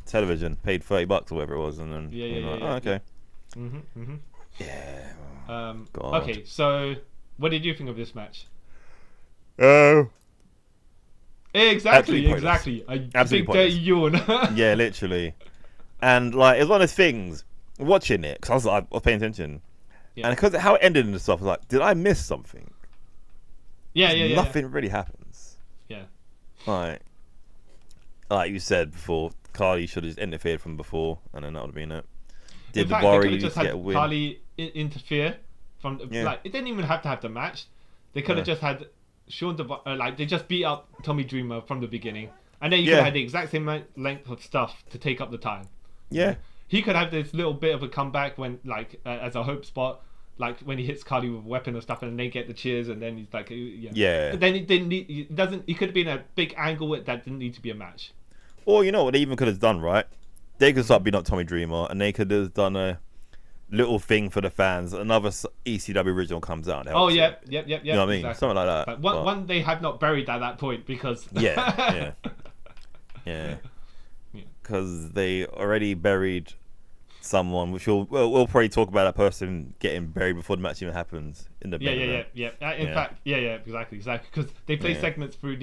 television, paid $30 or whatever it was, and then okay. God. Okay, so what did you think of this match? Exactly. A big dirty yawn. Yeah, literally. And like, it was one of those things, watching it, because I was paying attention, and because how it ended and stuff, I was like, did I miss something? Nothing really happens. Like you said before, Carly should have just interfered from before, and then that would have been it. Did the Warriors get a win? Carly interfere from like, it didn't even have to have the match. They could have just had Sean like, they just beat up Tommy Dreamer from the beginning, and then you could have had the exact same length of stuff to take up the time. He could have this little bit of a comeback when, like, as a hope spot, like when he hits Carly with a weapon or stuff, and they get the cheers, and then he's like, But then it didn't need. It doesn't. It could have been a big angle that didn't need to be a match. Or you know what they even could have done, right? They could start beating up Tommy Dreamer, and they could have done a little thing for the fans. Another ECW original comes out. You know what I mean? Exactly. Something like that. But one they have not buried at that point, because because they already buried someone, which we'll probably talk about, that person getting buried before the match even happens in the In fact, exactly, because they play segments through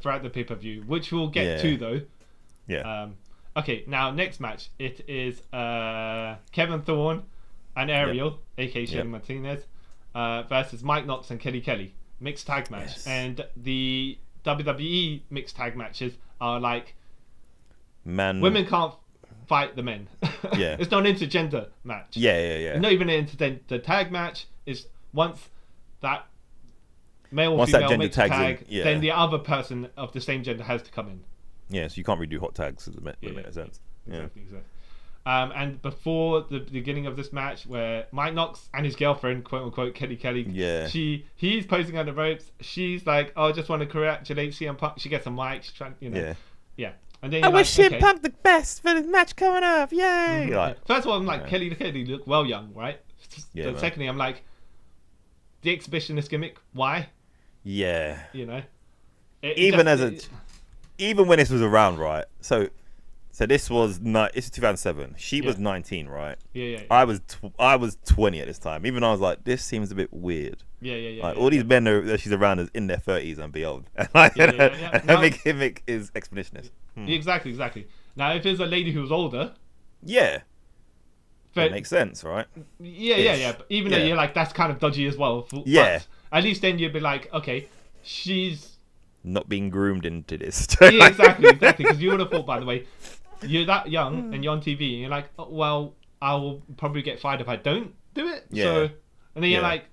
throughout the pay-per-view, which we'll get to though. Okay, now next match, it is Kevin Thorne and Ariel, aka Shane Martinez, versus Mike Knox and Kelly Kelly, mixed tag match. And the WWE mixed tag matches are like, women can't fight the men. It's not an intergender match. Not even an intergender tag match. It's once that male or female makes a tag, then the other person of the same gender has to come in. So you can't really do hot tags, does it make sense? Exactly. And before the beginning of this match, where Mike Knox and his girlfriend, quote unquote, Kelly Kelly, he's posing on the ropes. She's like, "Oh, I just want to congratulate CM Punk." She gets a mic. She's trying, And then I wish CM Punk the best for the match coming up. Yay! First of all, I'm like, Kelly look well young, right? Secondly, I'm like, the exhibitionist gimmick. Why? Even when this was around, right? So this was it's 2007. She was 19, right? I was 20 at this time. Even I was like, this seems a bit weird. Like, all these men that she's around is in their 30s and beyond. And her gimmick is exhibitionist. Exactly. Now, if it's a lady who's older, that makes sense, right? But even though you're like, that's kind of dodgy as well. But at least then you'd be like, okay, she's not being groomed into this. Exactly. Because you would have thought, by the way, you're that young and you're on TV, and you're like, oh, well, I will probably get fired if I don't do it. So, and then you're like,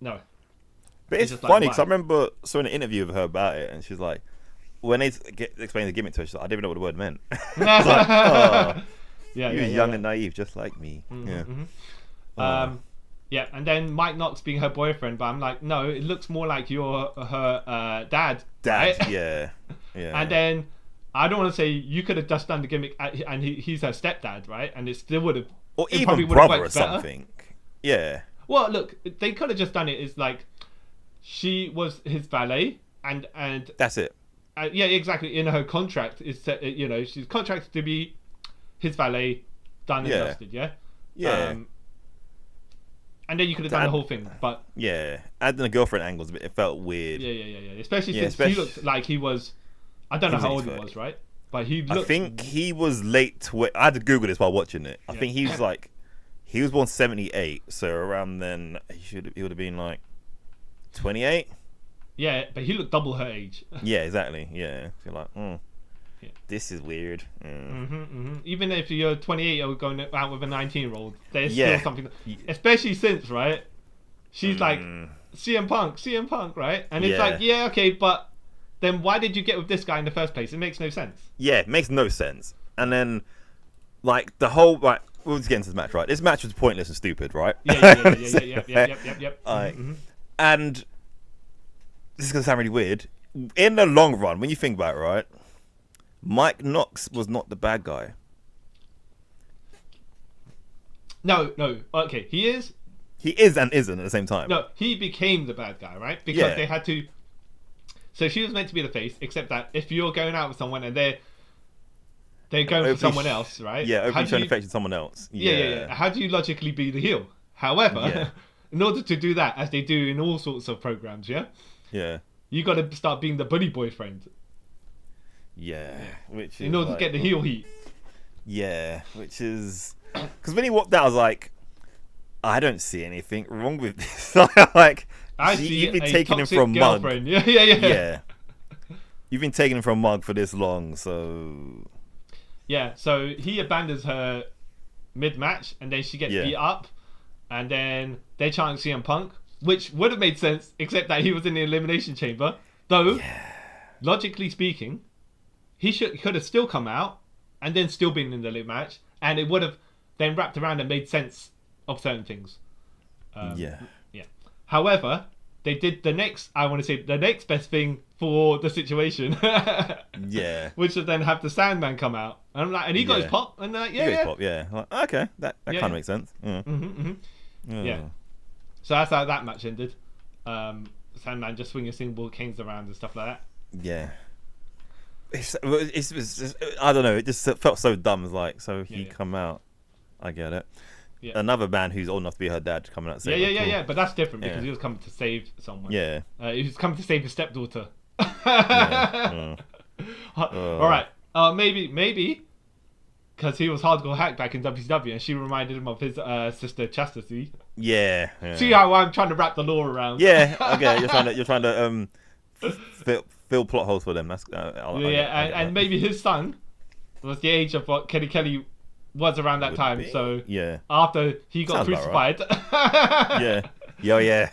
no. But it's funny, because I remember saw an interview with her about it, and she's like, when they explain the gimmick to her, she's like, I didn't even know what the word meant. Like, you're young and naive, just like me. And then Mike Knox being her boyfriend, but I'm like, no, it looks more like you're her dad. Right? And then I don't want to say, you could have just done the gimmick and he's her stepdad, right? And it still would have, or even brother or something. Well, look, they could have just done it. It's like, she was his valet, and that's it. Exactly. In her contract, is she's contracted to be his valet, done and dusted. And then you could have done the whole thing, but adding the girlfriend angles, it felt weird. Especially since he looked like he was. I don't know how old he was, right? But he looked. I think he was late. I had to Google this while watching it. I think he was like, He was born 78, so around then he would have been like 28. Yeah, but he looked double her age. Yeah, exactly. Yeah, you're like, this is weird. Even if you're 28 or going out with a 19-year-old, there's still something. Especially since, right? She's like CM Punk, right? And it's like, yeah, okay, but then why did you get with this guy in the first place? It makes no sense. Yeah, it makes no sense. And then, like the whole we'll just get into this match, right? This match was pointless and stupid, right? Yep. And this is gonna sound really weird. In the long run, when you think about it, right? Mike Knox was not the bad guy. No. Okay, he is. He is and isn't at the same time. No, he became the bad guy, right? Because they had to. So she was meant to be the face, except that if you're going out with someone and they're going for someone else, right? Yeah, openly showing affection to someone else. Yeah. How do you logically be the heel? However, in order to do that, as they do in all sorts of programs, yeah, you got to start being the buddy boyfriend. Yeah, which is in order to get the heel heat. Yeah, which is because when he walked out, I was like, I don't see anything wrong with this. Like, you've been taking him from Mug. Yeah. You've been taking him from Mug for this long, so. Yeah, so he abandons her mid-match, and then she gets beat up, and then they chant CM Punk, which would have made sense, except that he was in the Elimination Chamber. Though, logically speaking, he could have still come out, and then still been in the match, and it would have then wrapped around and made sense of certain things. Yeah. However, they did the next best thing for the situation. Which would then have the Sandman come out. And I'm like, and he got his pop, and like, his pop, Like, okay, that kind of makes sense. Yeah. So that's how that match ended. Sandman just swinging single canes around and stuff like that. Yeah. It's I don't know. It just felt so dumb. It's like, so he come out. I get it. Yeah. Another man who's old enough to be her dad coming out saying, yeah. But that's different because he was coming to save someone. Yeah. He was coming to save his stepdaughter. All right. Maybe because he was hardcore hack back in WCW, and she reminded him of his sister Chastity. Yeah. See how I'm trying to wrap the law around? Yeah. Okay. You're trying to fill plot holes for them. That's and maybe his son was the age of what Kenny Kelly was around that time. So after he got crucified. Right. Yeah.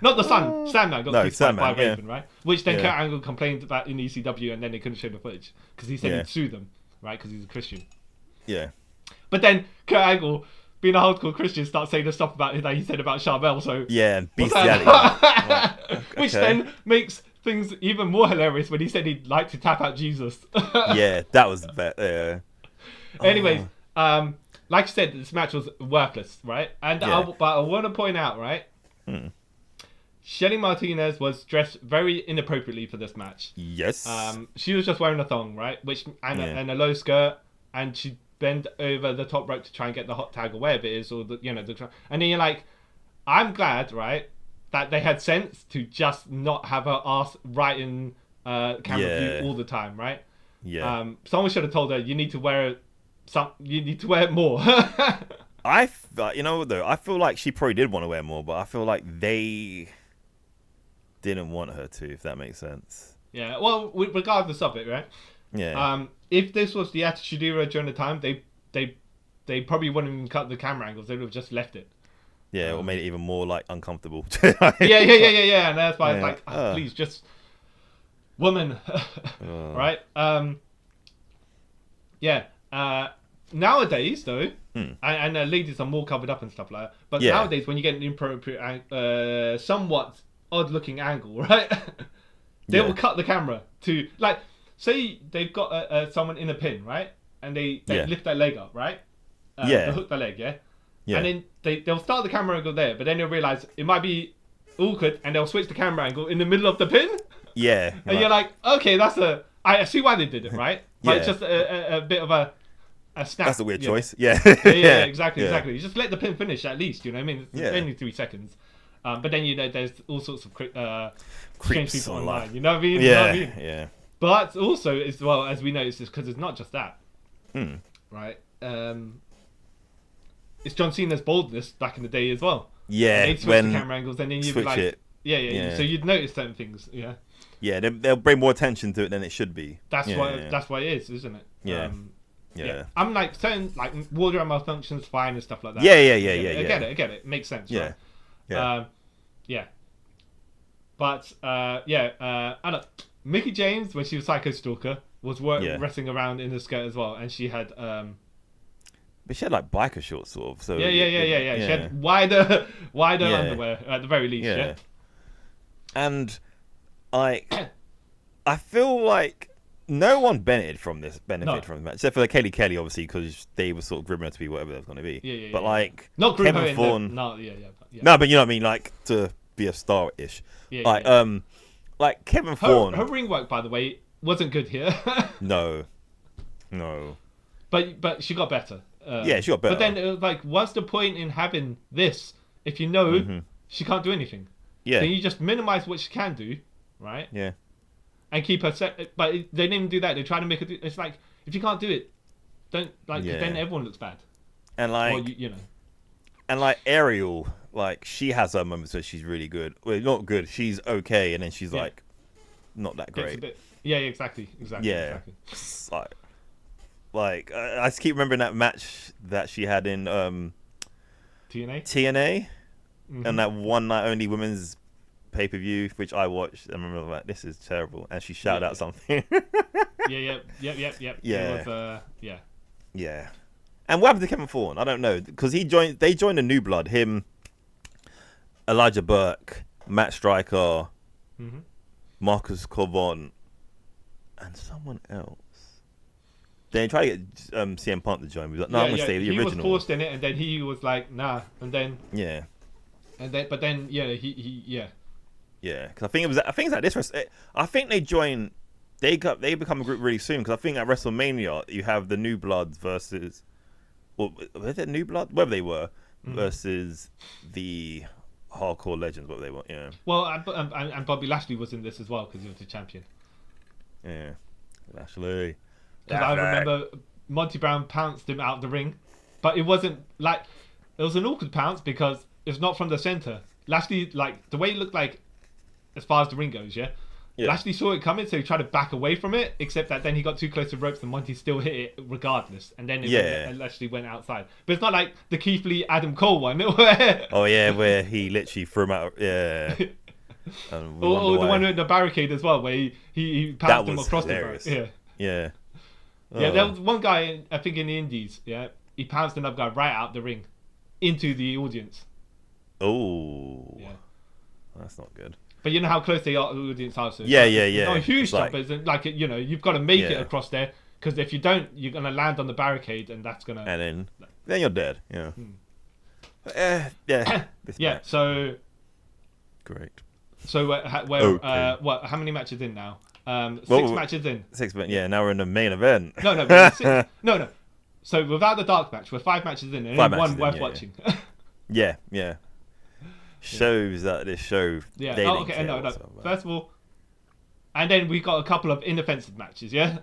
Not the son. Sandman got crucified by Raven, right? Which then Kurt Angle complained about in ECW, and then they couldn't show the footage because he said he'd sue them, right? Because he's a Christian. Yeah. But then Kurt Angle, being a hardcore Christian, starts saying the stuff about that he said about Charbel. So bestiality. Which then makes things even more hilarious when he said he'd like to tap out Jesus. Yeah, that was the best. Anyways, like I said, this match was worthless, right? And but I want to point out, right? Shelly Martinez was dressed very inappropriately for this match. Yes. She was just wearing a thong, right? And a low skirt, and she bent over the top rope to try and get the hot tag or whatever it is, or and then you're like, I'm glad, right, that they had sense to just not have her ass right in camera view all the time, right? Yeah. Someone should have told her you need to wear it more. You know though, I feel like she probably did want to wear more, but I feel like they didn't want her to, if that makes sense. Yeah. Well, regardless of it, right? Yeah. If this was the Attitude Era during the time, they probably wouldn't even cut the camera angles. They would have just left it. Yeah, or made it even more like uncomfortable. Yeah. And that's why it's like, please, just woman, right? Nowadays, though, and ladies are more covered up and stuff like that. But nowadays, when you get an inappropriate, somewhat odd-looking angle, right? They will cut the camera to, like, say they've got someone in a pin, right? And they lift their leg up, right? They hook their leg, and then they'll start the camera angle there, but then they'll realize it might be awkward, and they'll switch the camera angle in the middle of the pin. Yeah. And you're like, okay, I see why they did it, right? But it's just a bit of a snap. That's a weird choice. Yeah. Exactly. You just let the pin finish at least, you know what I mean? It's only 3 seconds. But then, there's all sorts of strange people online. You know what I mean? Yeah. But also, as well, as we noticed, because it's not just that. Right? it's John Cena's baldness back in the day as well. Yeah, They'd switch the camera angles, and then you'd be like, it. Yeah. So you'd notice certain things. Yeah. Yeah, they'll bring more attention to it than it should be. That's why it is, isn't it? Yeah. I'm like certain like wardrobe malfunctions fine and stuff like that. Yeah. I get it. Makes sense. Yeah. Right? Yeah. But I don't. Mickey James, when she was Psycho Stalker, was wrestling around in the skirt as well, and she had. But she had like biker shorts, sort of. So yeah. She had wider underwear at the very least. Yeah. And like, I feel like no one benefited from this match, except for Kelly Kelly, obviously, because they were sort of grooming her to be whatever they're going to be. Yeah. But like, not Kevin Thorne. No, but you know what I mean, like to be a star-ish. Like Kevin Thorne. Her ring work, by the way, wasn't good here. No. But she got better. She got better. But then it was like, what's the point in having this if you know she can't do anything? Yeah. Then you just minimize what she can do, right? Yeah. And keep her set. But they didn't even do that. They try to make it. It's like, if you can't do it, don't like. Then everyone looks bad. And like, or you know. And like Ariel, like she has her moments where she's really good. Well, not good. She's okay, and then she's like, not that great. Exactly. Yeah. Exactly. Like I just keep remembering that match that she had in TNA, and that one night only women's pay-per-view, which I watched. I remember like, this is terrible, and she shouted out something. Yep. It was, Yeah. And what happened to Kevin Thorne? I don't know, because they joined the New Blood. Him, Elijah Burke, Matt Stryker, Marcus Covon, and someone else. They tried to get CM Punk to join. He was like, no, I'm gonna stay the original. He was forced in it, and then he was like, nah, and then he Yeah, because I think it's like this. I think they join. They become a group really soon, because I think at WrestleMania you have the New Blood versus, well, was it New Blood? Wherever they were, versus the Hardcore Legends, whatever they were. Yeah. Well, and Bobby Lashley was in this as well because he was the champion. Yeah, Lashley. Because I remember Monty Brown pounced him out of the ring, but it wasn't like, it was an awkward pounce because it's not from the center. Lashley, like the way it looked like, as far as the ring goes, Lashley saw it coming, so he tried to back away from it. Except that then he got too close to the ropes, and Monty still hit it regardless. And then Lashley went outside. But it's not like the Keith Lee Adam Cole one. where he literally threw him out. Yeah. or the one with the barricade as well, where he pounced him across hilarious. The barricade. Yeah. Yeah, there was one guy, I think in the Indies, he pounced another guy right out the ring into the audience. Oh. Yeah. That's not good. But you know how close they are, the audience are. So yeah. Not a huge jump, but like, you've got to make it across there, because if you don't, you're going to land on the barricade, and that's going to... And then you're dead, Yeah. So... Great. So how many matches in now? 6 matches in. 6, now we're in the main event. No. So without the dark match, we're 5 matches in, and only one worth watching. Yeah. Shows that this show. Yeah. No. First of all, and then we got a couple of inoffensive matches. Yeah.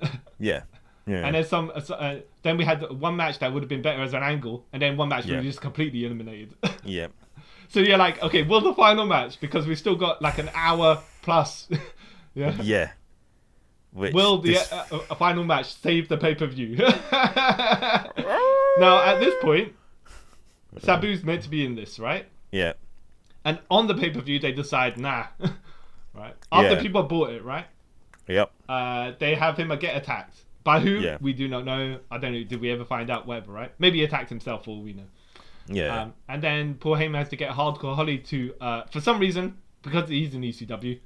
And there's some. Then we had one match that would have been better as an angle, and then one match we just completely eliminated. Yeah. So you're like, okay, will the final match, because we've still got like an hour plus. Yeah. Will the final match save the pay-per-view? Now, at this point, Sabu's meant to be in this, right? Yeah. And on the pay-per-view, they decide, nah. Right? After people bought it, right? Yep. They have him get attacked. By who? Yeah. We do not know. I don't know. Did we ever find out? Whatever, right? Maybe he attacked himself, for all we know. Yeah. And then Paul Heyman has to get Hardcore Holly to, for some reason, because he's in ECW,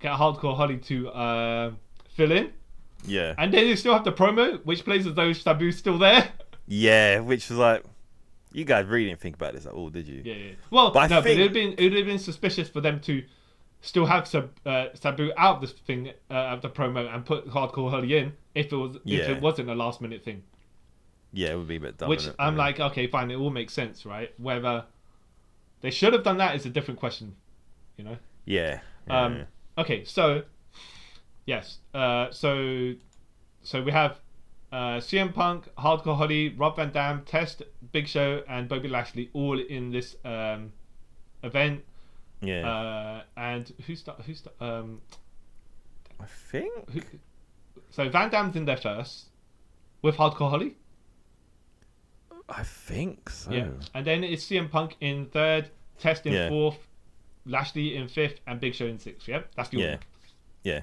get Hardcore Holly to fill in. Yeah. And then you still have the promo, which plays as though Sabu's still there. Yeah, which was like, you guys really didn't think about this at all, did you? Yeah. Well, but it would have been suspicious for them to still have Sabu out of this thing, of the promo, and put Hardcore Holly in if it wasn't a last minute thing. Yeah, it would be a bit dumb. Which I'm like, okay, fine, it all makes sense, right? Whether they should have done that is a different question, Yeah. Okay, so yes, so we have CM Punk, Hardcore Holly, Rob Van Dam, Test, Big Show, and Bobby Lashley all in this event. Yeah. And I think. So Van Dam's in there first with Hardcore Holly. I think so. Yeah. And then it's CM Punk in third, Test in fourth, Lashley in fifth, and Big Show in sixth. Yeah, that's the order. Yeah.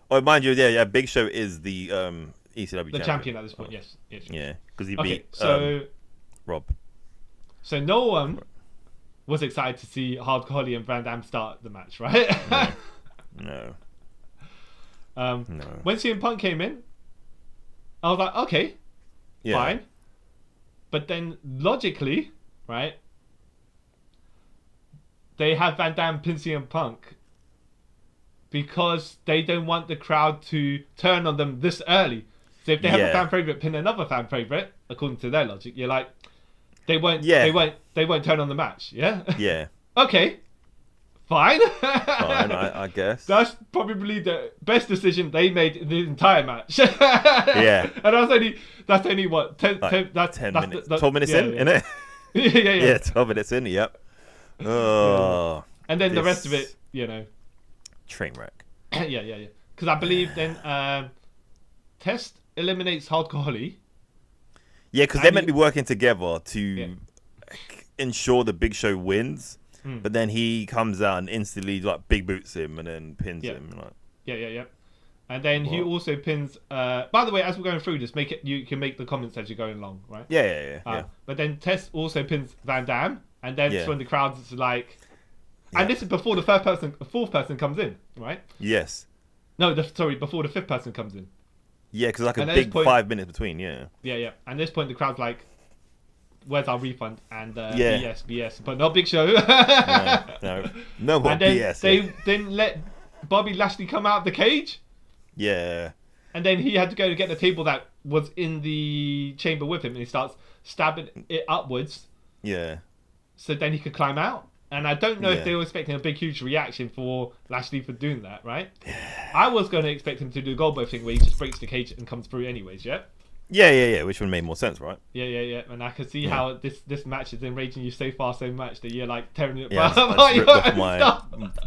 Oh, mind you, yeah. Big Show is the ECW champion at this point. Yes. Yeah, because he beat Rob. So no one was excited to see Hardcore Holly and Van Dam start the match, right? No. When CM Punk came in, I was like, okay, fine. But then logically, right, they have Van Dam pin CM Punk because they don't want the crowd to turn on them this early. So if they have a fan favorite pin another fan favorite, according to their logic, you're like, they won't turn on the match. Yeah. Yeah. Okay. Fine. Fine, I guess. That's probably the best decision they made in the entire match. Yeah. And that's only what 10 minutes. 12 minutes in, innit? Yeah. 12 minutes in. Yep. Oh. And then the rest of it, train wreck. Yeah. Because I believe then Test eliminates Hardcore Holly. Yeah, because they're meant to be working together to ensure the Big Show wins. But then he comes out and instantly like big boots him and then pins him. Like, yeah. And then he also pins. By the way, as we're going through this, you can make the comments as you're going along, right? Yeah. But then Test also pins Van Dam, and then it's when the crowd's like, and this is before the fourth person comes in, right? Yes. No, before the fifth person comes in. Yeah, because like a big 5 minutes between. Yeah. And at this point, the crowd's like, where's our refund? And BS, but not Big Show. no more BS. They didn't let Bobby Lashley come out of the cage. Yeah. And then he had to go to get the table that was in the chamber with him, and he starts stabbing it upwards. Yeah. So then he could climb out. And I don't know if they were expecting a big, huge reaction for Lashley for doing that, right? I was going to expect him to do the Goldberg thing where he just breaks the cage and comes through anyways, yeah? Yeah, which would have made more sense, right? Yeah. And I could see how this match is enraging you so far, so much that you're like tearing it apart. I ripped off my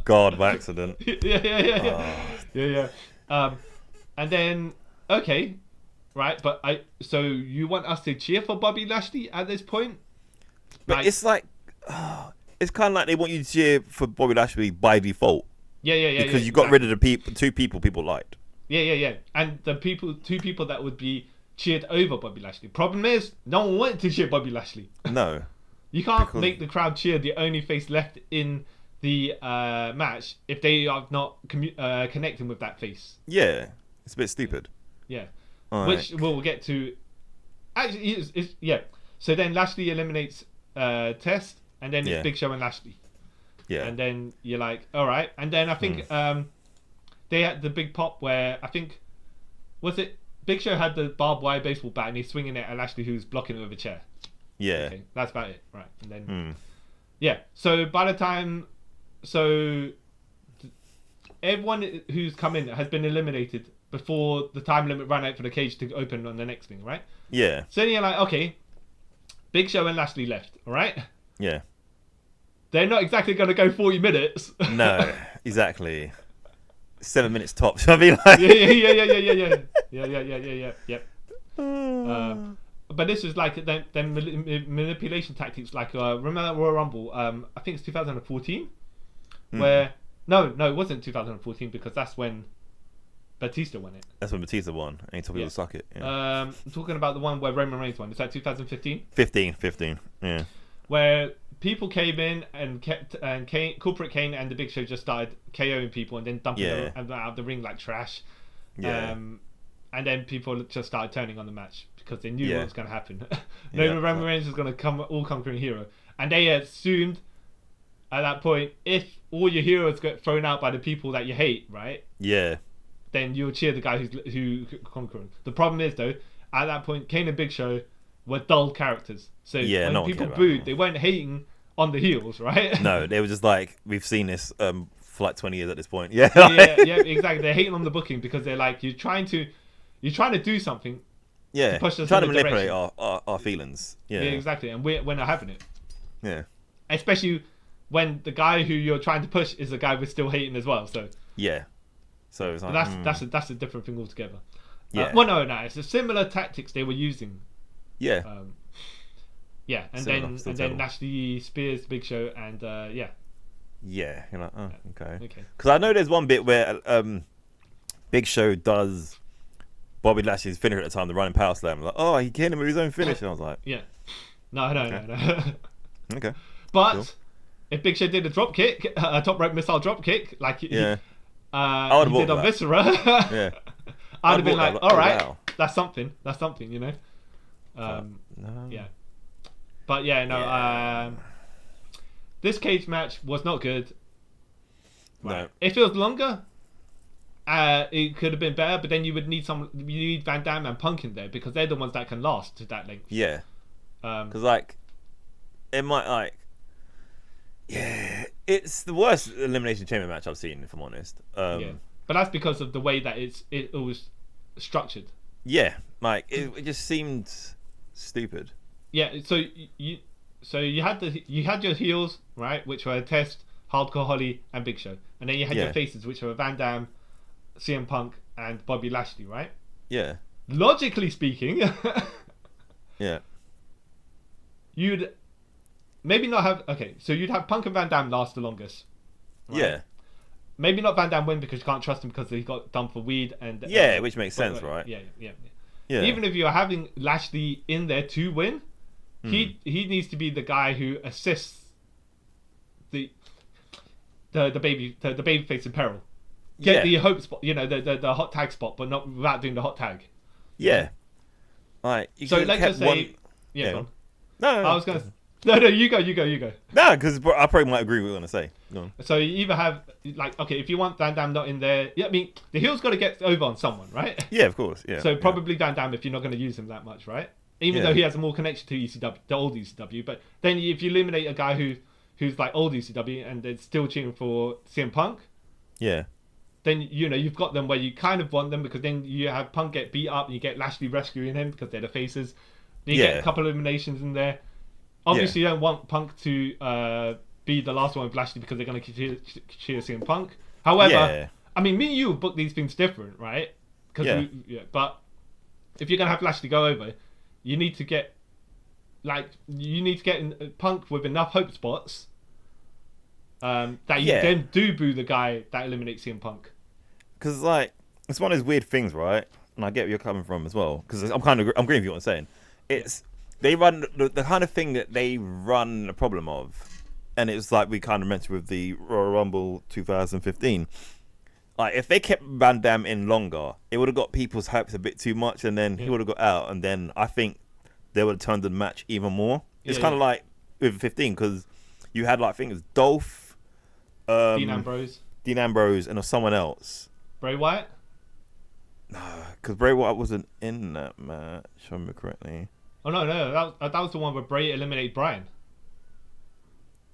guard by accident. Yeah. And then, okay, right, but so you want us to cheer for Bobby Lashley at this point? But it's like, it's kind of like they want you to cheer for Bobby Lashley by default. Yeah. Because you got rid of the two people liked. Yeah. And the two people that would be cheered over Bobby Lashley. Problem is, no one wanted to cheer Bobby Lashley. No. You can't make the crowd cheer the only face left in the match if they are not connecting with that face. Yeah. It's a bit stupid. Yeah. Which we'll get to. Actually, so then Lashley eliminates Test, and then it's Big Show and Lashley. Yeah. And then you're like, all right. And then I think they had the big pop where I think, was it Big Show had the barbed wire baseball bat and he's swinging it at Lashley who's blocking it with a chair. Yeah. Okay, that's about it. Right. And then, so by the time, everyone who's come in has been eliminated before the time limit ran out for the cage to open on the next thing, right? Yeah. So then you're like, okay, Big Show and Lashley left, all right? Yeah. They're not exactly going to go 40 minutes. No, exactly. 7 minutes tops. I mean, like... Yeah. But this is like them manipulation tactics. Like remember that Royal Rumble? I think it's 2014, where no, it wasn't 2014 because that's when Batista won it. That's when Batista won, and he told people to suck it. Yeah. I'm talking about the one where Roman Reigns won. Is that 2015? 15. Yeah. Where people came in and Corporate Kane and the Big Show just started KOing people and then dumping them out of the ring like trash. Yeah. And then people just started turning on the match because they knew what was going to happen. Roman Reigns was going to come conquering hero, and they assumed at that point if all your heroes get thrown out by the people that you hate, right? Yeah. Then you'll cheer the guy who conquering. The problem is though, at that point, Kane and Big Show were dull characters. So when people booed, they weren't hating on the heels, right? No, they were just like, we've seen this for like 20 years at this point. Yeah, exactly. They're hating on the booking because they're like, you're trying to do something, Yeah, push us trying to in a manipulate direction. our feelings. Yeah, Yeah, exactly, and we're not having it. yeah, Especially when the guy who you're trying to push is the guy we're still hating as well. So yeah. So it's like, that's a different thing altogether. yeah, Well, no, it's a similar tactics they were using. yeah, Yeah, and Similar, still then terrible. Lashley spears the Big Show, and yeah. yeah. You're like, oh, okay. Okay. Because I know there's one bit where Big Show does Bobby Lashley's finisher at the time, the running power slam. Like, oh, he hit him with his own finish. And I was like, Yeah. No. okay. But Cool. if Big Show did a drop kick, a top rope missile drop kick, like he Yeah, did bought on that. Viscera, yeah. I'd have been bought like, that. all right, Wow. that's something, you know. No. Yeah. But yeah, no. Yeah. This cage match was not good. No. If it was longer, it could have been better. But then you need Van Damme and Punk in there because they're the ones that can last to that length. Yeah. Because like, it might like, yeah, it's the worst elimination chamber match I've seen, if I'm honest. Yeah. But that's because of the way that it was structured. Yeah, like it just seemed stupid. Yeah. So you had your heels, right, which were Test, Hardcore Holly, and Big Show, and then you had your faces, which were Van Damme, CM Punk, and Bobby Lashley, right? Yeah. Logically speaking, Yeah. you'd maybe not have. Okay, so you'd have Punk and Van Damme last the longest. Right? Yeah. Maybe not Van Damme win because you can't trust him because he got done for weed and. Yeah, which makes sense, right? Yeah. Yeah. Even if you're having Lashley in there to win, he needs to be the guy who assists the baby face in peril. Get the hope spot, the hot tag spot, but not without doing the hot tag. Yeah. Like you So could've let's kept just say, yeah. Go on. No, I was gonna. No, you go. No, because I probably might agree with what you're gonna say. Go on. So you either have okay, if you want Van Damme not in there, yeah, I mean the heel's got to get over on someone, right? Yeah, of course. Yeah. So probably Van Damme if you're not going to use him that much, right? Even though he has more connection to ECW, the old ECW, but then if you eliminate a guy who's like old ECW and they're still cheering for CM Punk, Yeah. then you've got them where you kind of want them because then you have Punk get beat up and you get Lashley rescuing him because they're the faces. Then you get a couple of eliminations in there. Obviously, you don't want Punk to be the last one with Lashley because they're going to cheer CM Punk. However, I mean, me and you book these things different, right? But if you're going to have Lashley go over, you need to get Punk with enough hope spots that you then do boo the guy that eliminates CM Punk. Because like it's one of those weird things, right? And I get where you're coming from as well. Because I'm agreeing with you what I'm saying. It's they run the kind of thing that they run a problem of, and it's like we kind of mentioned with the Royal Rumble 2015. Like if they kept Van Damme in longer, it would have got people's hopes a bit too much, and then he would have got out, and then I think they would have turned the match even more. It's kind of like with 15 because you had like I think it was Dolph, Dean Ambrose, and someone else. Bray Wyatt. No, because Bray Wyatt wasn't in that match. If I remember correctly. Oh no, that was the one where Bray eliminated Bryan.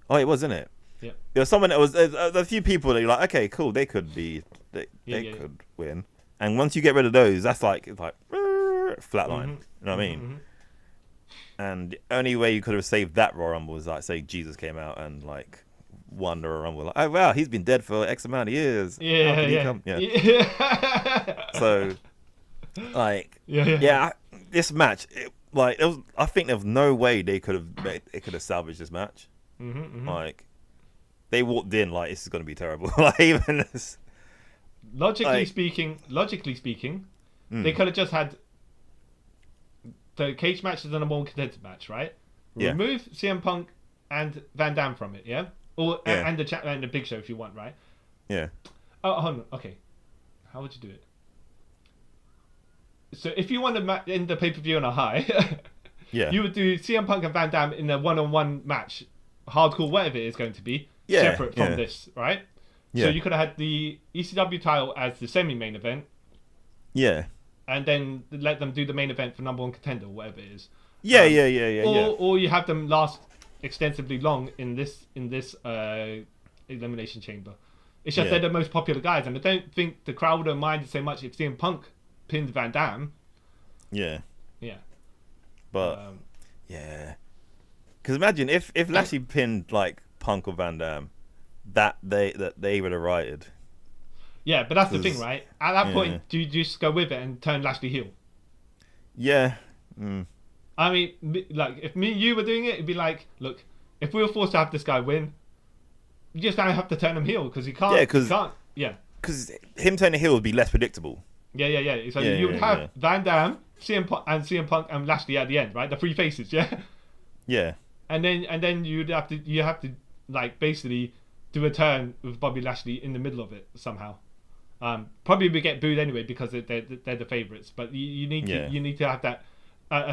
Oh, it was, isn't it? Yeah. There was someone that was a few people that you're like, okay, cool, they could could win. And once you get rid of those, that's like it's like flatline. You know what I mean? Mm-hmm. And the only way you could have saved that Royal Rumble was like, say, Jesus came out and like won the Royal Rumble. Like, oh wow, he's been dead for X amount of years. How could he come? So, like, this match, I think there was no way they could have salvaged this match. Like, they walked in like this is gonna be terrible. Like even this, logically speaking, they could have just had the cage match as a number one contender match, right? Yeah. Remove CM Punk and Van Damme from it, yeah, and the Big Show if you want, right? Yeah. Oh, hold on. Okay, how would you do it? So if you want to end the pay-per-view on a high, you would do CM Punk and Van Damme in a one-on-one match, hardcore, whatever it is going to be, separate from this, right? Yeah. So you could have had the ECW title as the semi-main event. Yeah. And then let them do the main event for number one contender, whatever it is. Or you have them last extensively long in this elimination chamber. It's just they're the most popular guys, and I don't think the crowd would have minded so much if CM Punk pinned Van Damme. Yeah. Yeah. But yeah, because imagine if Lashley pinned like Punk or Van Dam, that they would have righted. Yeah, but that's the thing, 'Cause- right? At that yeah. point, do you just go with it and turn Lashley heel? Yeah. I mean, like, if me and you were doing it, it'd be like, look, if we were forced to have this guy win, you just kind of have to turn him heel because he can't. Yeah, he can't. Yeah. Because him turning heel would be less predictable. Yeah. So Yeah, you would yeah, have yeah. Van Dam, CM Punk and Lashley at the end, right? The three faces, yeah. Yeah. And then you have to like basically do a turn with Bobby Lashley in the middle of it somehow. Probably we get booed anyway because they're the favorites, but you need to have that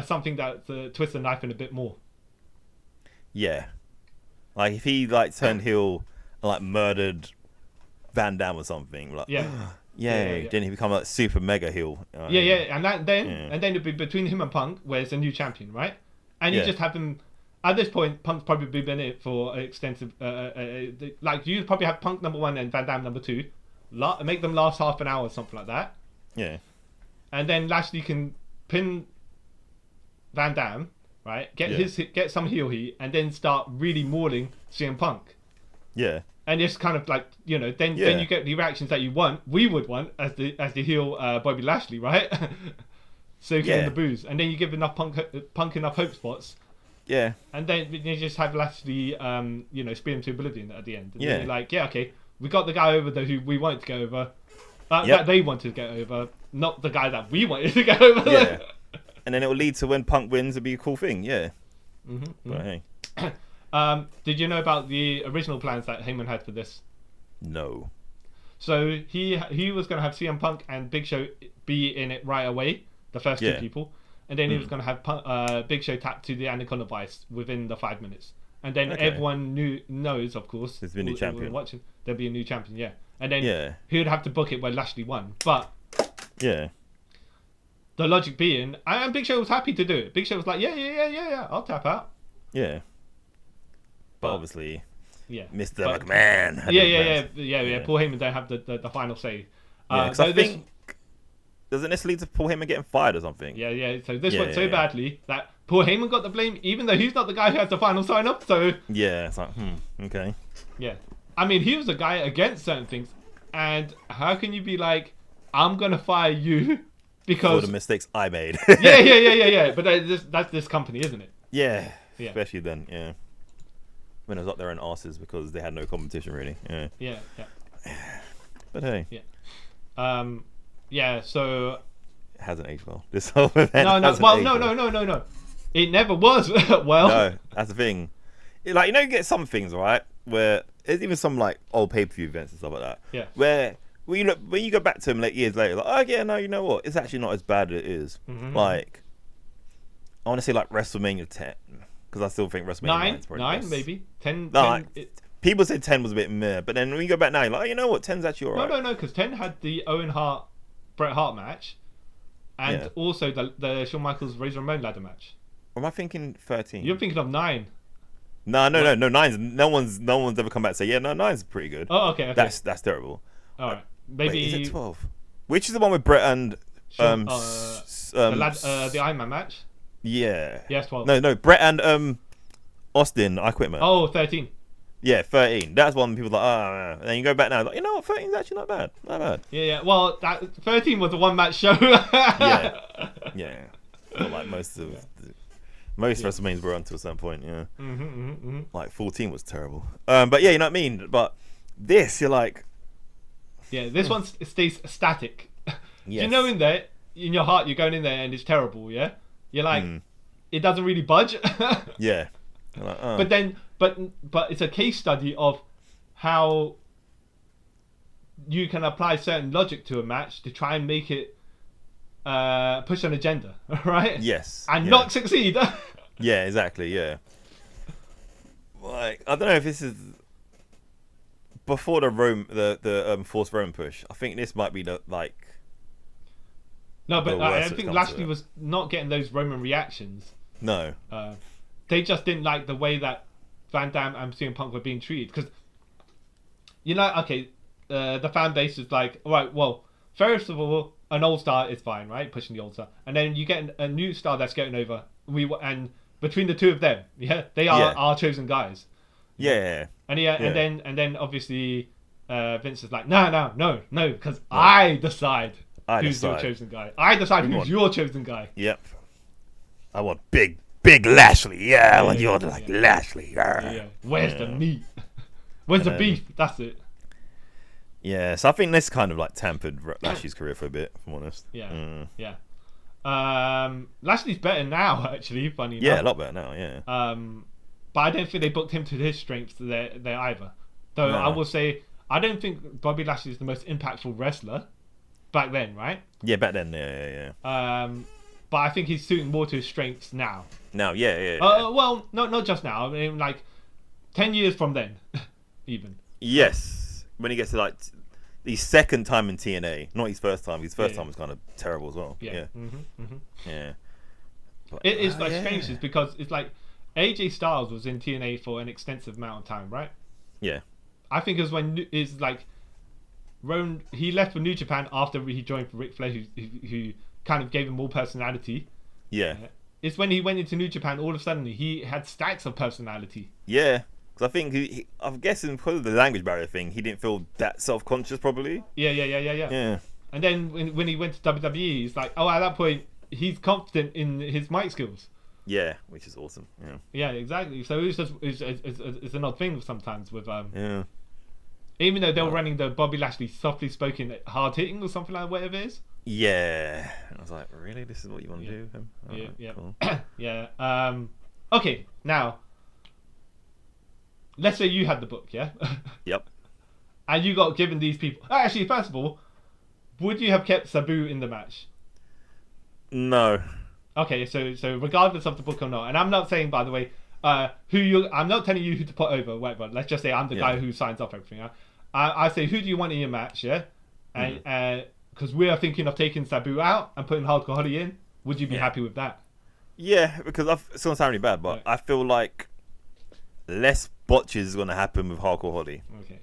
something that twists the knife in a bit more. Yeah. Like if he like turned heel and like murdered Van Dam or something, like Yeah. Then he become like super mega heel. And then it'd be between him and Punk, where it's a new champion, right? And you just have him. At this point, Punk's probably been in it for an extensive. Like you probably have Punk number 1 and Van Dam number 2. Make them last half an hour or something like that. Yeah. And then Lashley can pin Van Dam, right? Get some heel heat, and then start really mauling CM Punk. Yeah. And it's kind of like, then you get the reactions that we would want as the heel Bobby Lashley, right? So you get the boos, and then you give enough Punk enough hope spots. Yeah. And then you just have Lashley, spear him to oblivion at the end. And then you're like, okay, we got the guy over there who we wanted to go over, that they wanted to get over, not the guy that we wanted to get over. Yeah. And then it will lead to when Punk wins, it'll be a cool thing. Yeah. But hey. Did you know about the original plans that Heyman had for this? No. So he was going to have CM Punk and Big Show be in it right away, the first two people, and then he was going to have Big Show tap to the Anaconda Vice within the 5 minutes, and then everyone knows, of course, there's been a new champion. Watching, there'll be a new champion, and then he would have to book it when Lashley won, but the logic being, and Big Show was happy to do it. Big Show was like, yeah, I'll tap out. Yeah. But obviously, Mr. But, McMahon. Yeah. Paul Heyman don't have the final say. Because I think doesn't this lead to Paul Heyman getting fired or something? Yeah. So this went so badly that Paul Heyman got the blame, even though he's not the guy who has the final sign up. So it's like, okay. Yeah, I mean, he was the guy against certain things, and how can you be like, I'm gonna fire you because for the mistakes I made? yeah. But that's this company, isn't it? Yeah. Especially then, when I was up there in arses because they had no competition really. Yeah. But hey. So it hasn't aged well. This whole event. No. It never was well. No, that's the thing. Like, you get some things, right, where there's even some like old pay-per-view events and stuff like that. Yeah. Where when you go back to them like years later, like, oh yeah, no, you know what? It's actually not as bad as it is. Like, I want to say like WrestleMania 10. Because I still think WrestleMania 9 maybe 10. No, people said 10 was a bit meh, but then when you go back now, you're like, oh, you know what? 10's actually alright. No, because 10 had the Owen Hart Bret Hart match, and also the Shawn Michaels Razor Ramon ladder match. Or am I thinking 13? You're thinking of 9. No. 9's no one's ever come back and say, yeah, no, 9's pretty good. Oh, okay. That's terrible. All right, maybe. Wait, is it 12? Which is the one with Bret and the Iron Man match? Yeah. Yes, 12. No, Bret and Austin, I Quit match. Oh, 13. Yeah, 13. That's one people like, oh, and then you go back now, like, you know what, 13's actually not bad. Not bad. Yeah. Well, that 13 was a one-match show. Yeah. Well, like most WrestleManias were until a certain point, Like 14 was terrible. But yeah, you know what I mean? But this, you're like... Yeah, this one stays static. Yes. You know in your heart, you're going in there and it's terrible, yeah? You're like, it doesn't really budge. Yeah. Like, oh. But it's a case study of how you can apply certain logic to a match to try and make it push an agenda, right? Yes. And not succeed. Yeah, exactly. Yeah. Like, I don't know if this is before the forced Roman push. I think this might be the like. No, but I think Lashley was not getting those Roman reactions. No. They just didn't like the way that Van Dam and CM Punk were being treated. Because, the fan base is like, all right, well, first of all, an old star is fine, right? Pushing the old star, and then you get a new star that's getting over. And between the two of them, they are our chosen guys. Yeah. And then obviously Vince is like, no, because I decide who's your chosen guy. I decide who's your chosen guy. Yep. I want big Lashley. Yeah, I want you to like Lashley. Yeah. Where's the meat? Where's the beef? That's it. Yeah, so I think this kind of like tampered Lashley's career for a bit, if I'm honest. Yeah. Lashley's better now, actually. Funny enough. Yeah, a lot better now. Yeah. But I don't think they booked him to his strengths there either. Though I will say, I don't think Bobby Lashley is the most impactful wrestler back then, right? Yeah, back then. Yeah. But I think he's suiting more to his strengths now. Now, yeah. Well, not just now. I mean, like 10 years from then, even. Yes, when he gets to like his second time in TNA, not his first time. His first time was kind of terrible as well. Yeah. Yeah. But, it is like strange, is because it's like AJ Styles was in TNA for an extensive amount of time, right? Yeah. I think it was when he left for New Japan after he joined for Ric Flair, who kind of gave him more personality. Yeah. It's when he went into New Japan, all of a sudden he had stacks of personality. Yeah. Because I think I'm guessing because of the language barrier thing, he didn't feel that self-conscious probably. Yeah. And then when he went to WWE, he's like, at that point he's confident in his mic skills. Yeah, which is awesome. Yeah, exactly. So it's an odd thing sometimes with Yeah. Even though they were running the Bobby Lashley softly spoken hard hitting or something like whatever it is. Yeah. I was like, really? This is what you want to do? Yeah. Cool. Yeah. Okay, now let's say you had the book, yeah? Yep. And you got given these people. Actually, first of all, would you have kept Sabu in the match? No. Okay, so regardless of the book or not, and I'm not saying, by the way, I'm not telling you who to put over, whatever. Let's just say I'm the guy who signs off everything. I say, who do you want in your match, yeah? And because we are thinking of taking Sabu out and putting Hardcore Holly in, would you be happy with that? Yeah, because it's going to sound really bad, but I feel like less botches is going to happen with Hardcore Holly. Okay.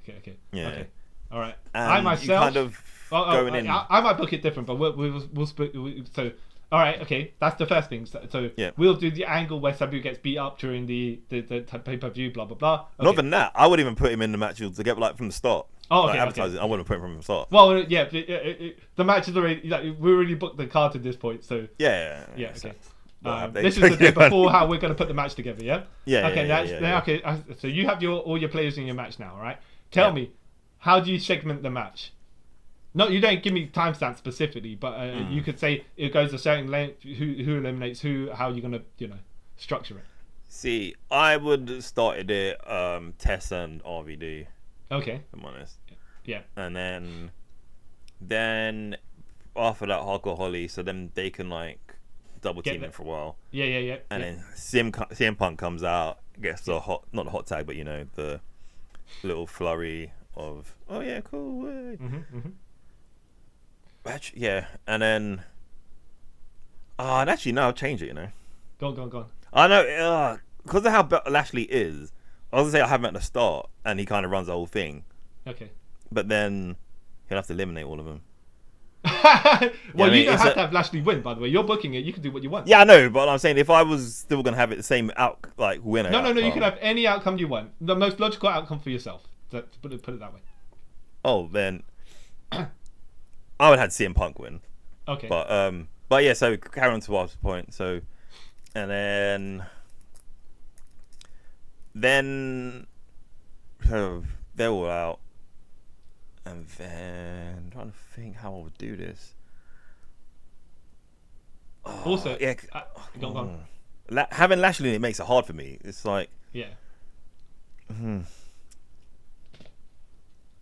Yeah. Okay. All right. And I myself kind of going in. I might book it different, but we'll split. So, all right, okay, that's the first thing. So we'll do the angle where Sabu gets beat up during the pay-per-view, blah blah blah. Okay. Not even that. I would even put him in the match together, like from the start. Oh, okay. Advertising. I wouldn't put him from the start. Well, yeah, the match is already. We already booked the card at this point, so. Yeah. Okay. Well, this is the day before how we're going to put the match together, yeah? Yeah. Okay, okay. So you have all your players in your match now, right? Tell me, how do you segment the match? No, you don't give me timestamp specifically, but you could say it goes a certain length. Who eliminates who? How you're going to structure it? See, I would have started it Tess and RVD. Okay. If I'm honest. Yeah. And then after that, Hardcore Holly, so then they can like double team him for a while. Yeah. And then CM Punk comes out, gets the not the hot tag, but the little flurry of cool. Actually, yeah, and then and actually no, I'll change it. Go on. I know because of how Lashley is. I was gonna say I have him at the start, and he kind of runs the whole thing. Okay. But then he'll have to eliminate all of them. Well, you don't have to have Lashley win, by the way. You're booking it. You can do what you want. Yeah, I know, but I'm saying if I was still gonna have it the same winner. No. You can have any outcome you want. The most logical outcome for yourself. Put it that way. Oh, then I would have had CM Punk win. Okay. But yeah. So carry on to our point. So, and then they're all out. And then I'm trying to think how I would do this. Also, yeah, go on. Having Lashley in it makes it hard for me. It's like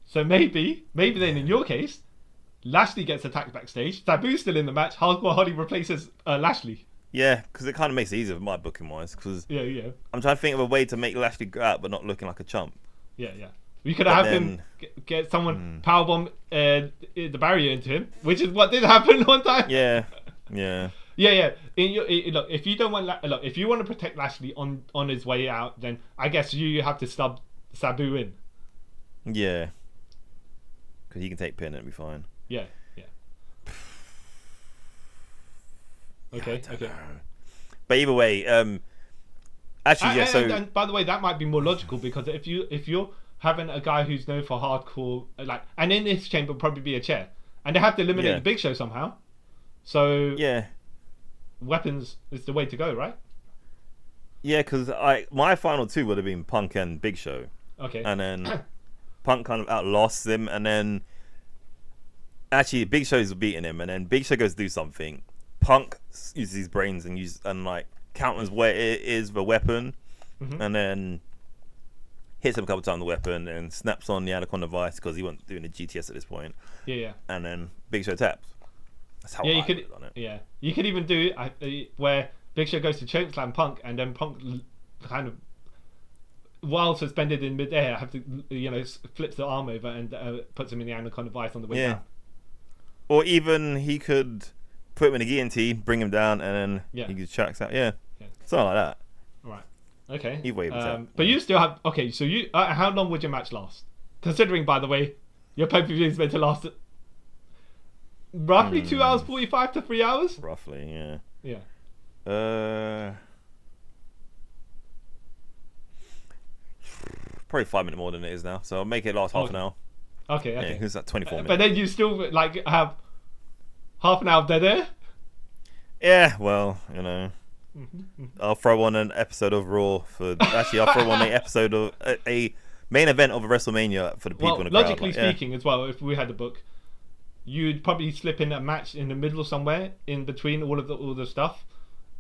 So maybe then in your case, Lashley gets attacked backstage. Sabu's still in the match. Hardcore Holly replaces Lashley. Yeah, because it kind of makes it easier for my booking wise. Because I'm trying to think of a way to make Lashley go out but not looking like a chump. Yeah. We could have him get someone powerbomb the barrier into him, which is what did happen one time. Yeah. Look, if you don't want, if you want to protect Lashley on his way out, then I guess you have to stub Sabu in. Yeah. Because he can take pin and it'll be fine. Yeah. Okay. I don't Okay. know. But either way, actually, yeah. So And by the way, that might be more logical because if you're having a guy who's known for hardcore, like, and in this chamber will probably be a chair, and they have to eliminate Yeah. the Big Show somehow. So yeah, weapons is the way to go, right? yeah, because my final two would have been Punk and Big Show, Okay. and then Punk kind of outlost him, and then actually Big Show's beating him, and then Big Show goes to do something. Punk uses his brains and like counters where it is the weapon, and then hits him a couple times with the weapon and snaps on the Anaconda Vice because he wasn't doing the GTS at this point. Yeah. And then Big Show taps. That's how Yeah, I you could. would have done it. Yeah, you could even do where Big Show goes to chokeslam Punk, and then Punk kind of, while suspended in midair, have to flips the arm over and puts him in the Anaconda Vice on the way down. Or even he could put him in a guillotine, bring him down, and then he just chucks out. Yeah, something like that. Right. Okay. Either way, but you still have. Okay, so you. How long would your match last? Considering, by the way, your pay-per-view is meant to last roughly 2 hours 45 to 3 hours. Roughly, yeah. Yeah. Probably 5 minutes more than it is now. So I'll make it last half an hour. Okay. Yeah, who's that? 24 minutes. But then you still like have half an hour of dead air. Yeah. Well, I'll throw on an episode of Raw Actually, I'll throw on an episode of a main event of a WrestleMania for the people in the crowd. Logically speaking, as well, if we had a book, you'd probably slip in a match in the middle somewhere in between all the stuff,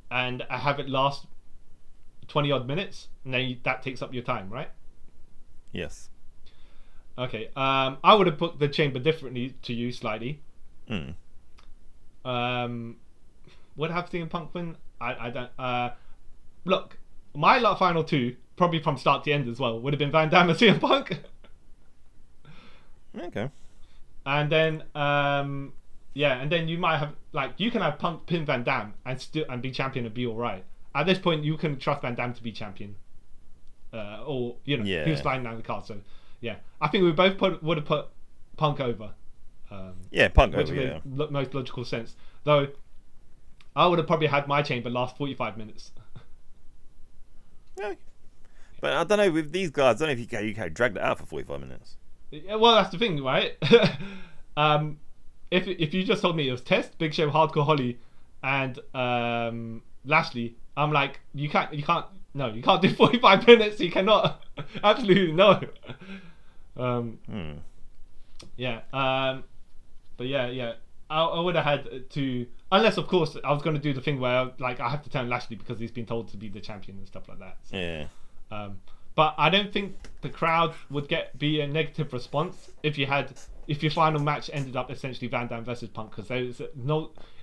and have it last 20 odd minutes, and then that takes up your time, right? Yes. Okay. I would have booked the chamber differently to you slightly. Would I have CM Punk win? I don't. Look, my final two, probably from start to end as well, would have been Van Damme and CM Punk. Okay. And then, and then you might have you can have Punk pin Van Damme and be champion and be all right. At this point, you can trust Van Damme to be champion, or he was flying down the card. So, yeah, I think we both would have put Punk over. Punk which over. Yeah. made most logical sense. Though, I would have probably had my chamber last 45 minutes. Yeah. But I don't know with these guys. I don't know if you can drag that out for 45 minutes. Yeah, well, that's the thing, right? If you just told me it was Test, Big Show, Hardcore Holly, and Lashley, I'm like, you can't do 45 minutes. You cannot. Absolutely no. Yeah. But yeah. I would have had to, unless of course I was going to do the thing where I have to turn Lashley because he's been told to be the champion and stuff like that. So, Yeah. But I don't think the crowd would be a negative response if your final match ended up essentially Van Damme versus Punk, because it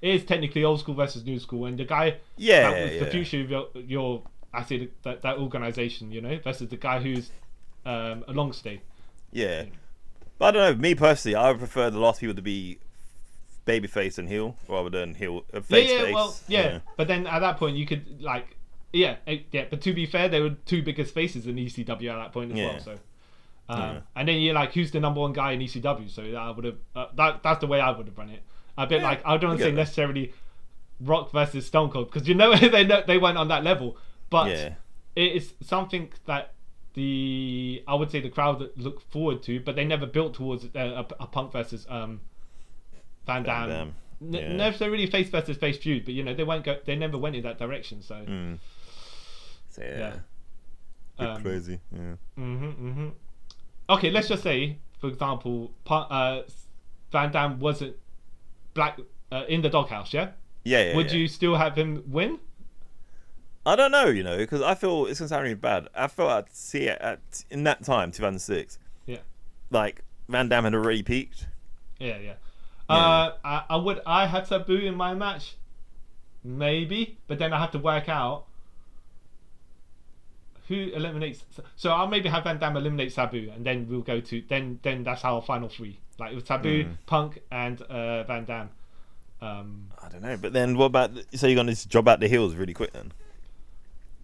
is technically old school versus new school, and the guy that was the future of your that organization, versus the guy who's a long stay. Yeah. But I don't know. Me personally, I would prefer the last people to be babyface and heel rather than face. Well, But then at that point, you could But to be fair, they were two biggest faces in ECW at that point as well. So, and then you're like, who's the number one guy in ECW? So I would have that's the way I would have run it. A bit I don't want to say necessarily Rock versus Stone Cold, because they weren't on that level, but it is something that I would say the crowd look forward to, but they never built towards a Punk versus Van Damme. Never really face versus face feud, but they never went in that direction. So crazy. Yeah. Okay, let's just say, for example, Van Damme wasn't black in the doghouse. Would you still have him win? I don't know, because I feel it's gonna sound really bad. I felt I'd see it in that time, 2006. Yeah. Like Van Damme had already peaked. Yeah. I had Sabu in my match, maybe, but then I have to work out who eliminates. So I'll maybe have Van Damme eliminate Sabu, and then we'll go to then that's our final three, like with Sabu, Punk, and Van Damme. I don't know, but then what about? So you're gonna just job out the heels really quick then?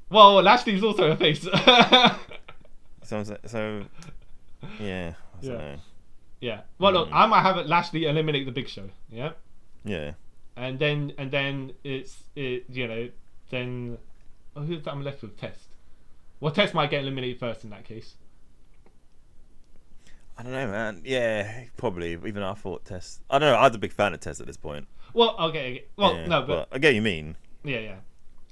Well, Lashley's also a face. so yeah. I don't know. Yeah. Well, look, I might have Lashley eliminate the Big Show. Yeah. Yeah. and then then who's that I'm left with? Test. Well, Test might get eliminated first in that case. I don't know, man. Yeah, probably. Even I thought Test. I don't know. I was a big fan of Test at this point. Well, okay. Well, yeah, no, but I get what you mean. yeah.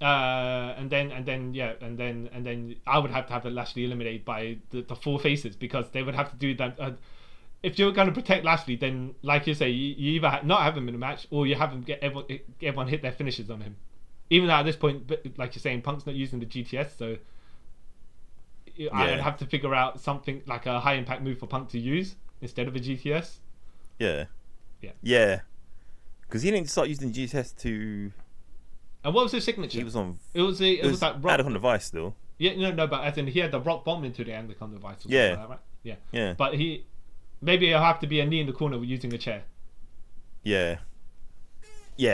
And then I would have to have Lashley eliminated by the four faces, because they would have to do that. If you're going to protect Lashley, then like you say, you either not have him in a match, or you have him get everyone hit their finishes on him. Even though at this point, like you're saying, Punk's not using the GTS, so I'd have to figure out something like a high impact move for Punk to use instead of a GTS. Yeah. Because he didn't start using GTS to. And what was his signature? He was on. It was like rock. Anaconda Vice still. Yeah, no, but as in he had the rock bomb into the Anaconda Vice. Or something like that, right? Yeah. But maybe it'll have to be a knee in the corner with using a chair. Yeah,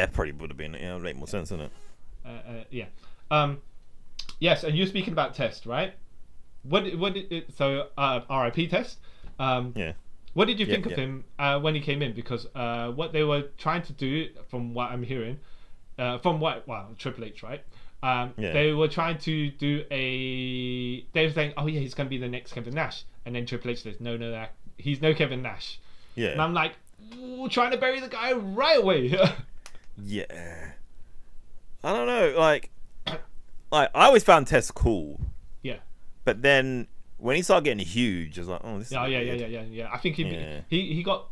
probably would have been. Yeah, make more sense, doesn't it? Yes, and you're speaking about Test, right? So RIP Test. What did you think of him when he came in? Because what they were trying to do, from what I'm hearing, Triple H, right? They were trying to do they were saying, oh yeah, he's going to be the next Kevin Nash, and then Triple H says, no, he's no Kevin Nash. Yeah. And I'm like, trying to bury the guy right away. Yeah. I don't know, like I always found Test cool. Yeah. But then when he started getting huge, I was like, oh, this is yeah. I think he got,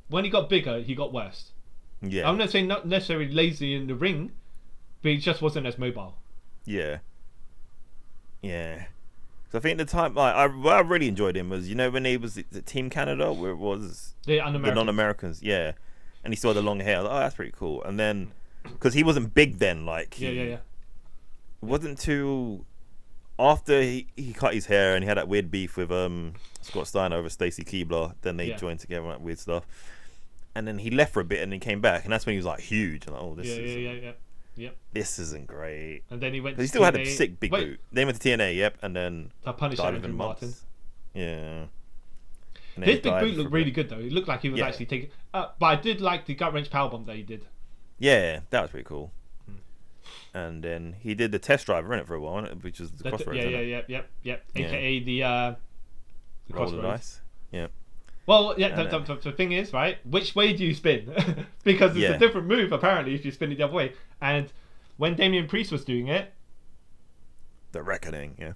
when he got bigger, he got worse. Yeah. I'm not saying not necessarily lazy in the ring, but he just wasn't as mobile. Yeah. So I think the time, what I really enjoyed him was, when he was at Team Canada, where it was the non-Americans, and he still had the long hair. I was like, oh, that's pretty cool. And then, because he wasn't big then, it wasn't too after he cut his hair and he had that weird beef with Scott Steiner over Stacy Keibler. Then they joined together and that weird stuff. And then he left for a bit and then came back, and that's when he was like huge. And like, oh, this isn't great. And then he went. He still had a sick big boot. Then he went to TNA, and then Punisher Andrew Martin. Yeah. His big boot looked really good though. It looked like he was actually taking. But I did like the gut wrench powerbomb that he did. Yeah, that was pretty cool. And then he did the test driver in it for a while, which was the Crossroads. AKA the Crossroads. Dice. Yeah. Well, the thing is, right, which way do you spin? Because it's a different move, apparently, if you spin it the other way. And when Damian Priest was doing it... The Reckoning,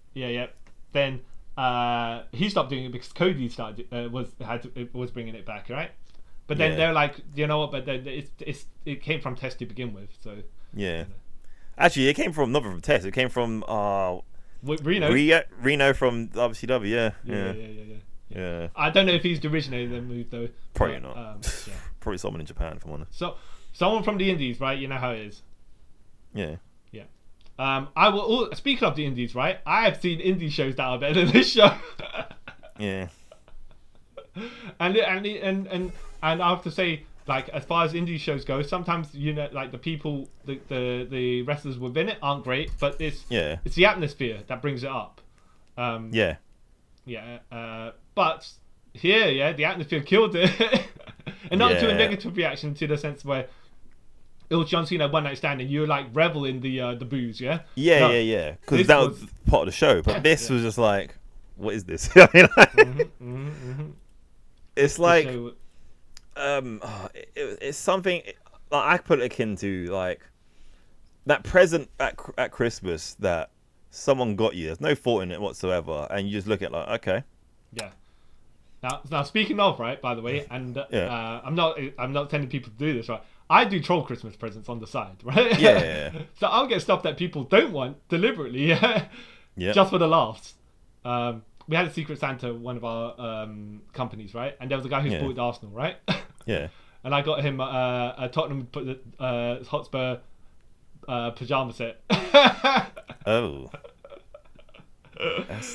then he stopped doing it because Cody was bringing it back, right? But then they're like, you know what, but then it came from Test to begin with, so... Yeah. Actually, it came from, not from Test, it came from... Reno. Reno from WCW, Yeah. I don't know if he's the originator of the move though. Probably not. Probably someone in Japan, if I'm honest. So, someone from the Indies, right? You know how it is. Yeah. I will. Speaking of the Indies, right? I have seen indie shows that are better than this show. Yeah. And I have to say, like, as far as indie shows go, sometimes like the people, the wrestlers within it aren't great, but it's the atmosphere that brings it up. But here, the atmosphere killed it, and not to a negative reaction, to the sense where it was John Cena one night stand, and you like revel in the booze, because that was part of the show. But this was just like, what is this? It's like, it's something like, I put it akin to like that present at Christmas that someone got you. There's no thought in it whatsoever, and you just look at it like, okay. Yeah. Now speaking of, right, by the way, and I'm not telling people to do this, right? I do troll Christmas presents on the side, right? Yeah. So I'll get stuff that people don't want deliberately, just for the laughs. We had a Secret Santa, one of our companies, right? And there was a guy who supported Arsenal, right? Yeah. And I got him a Tottenham Hotspur pajama set. Oh.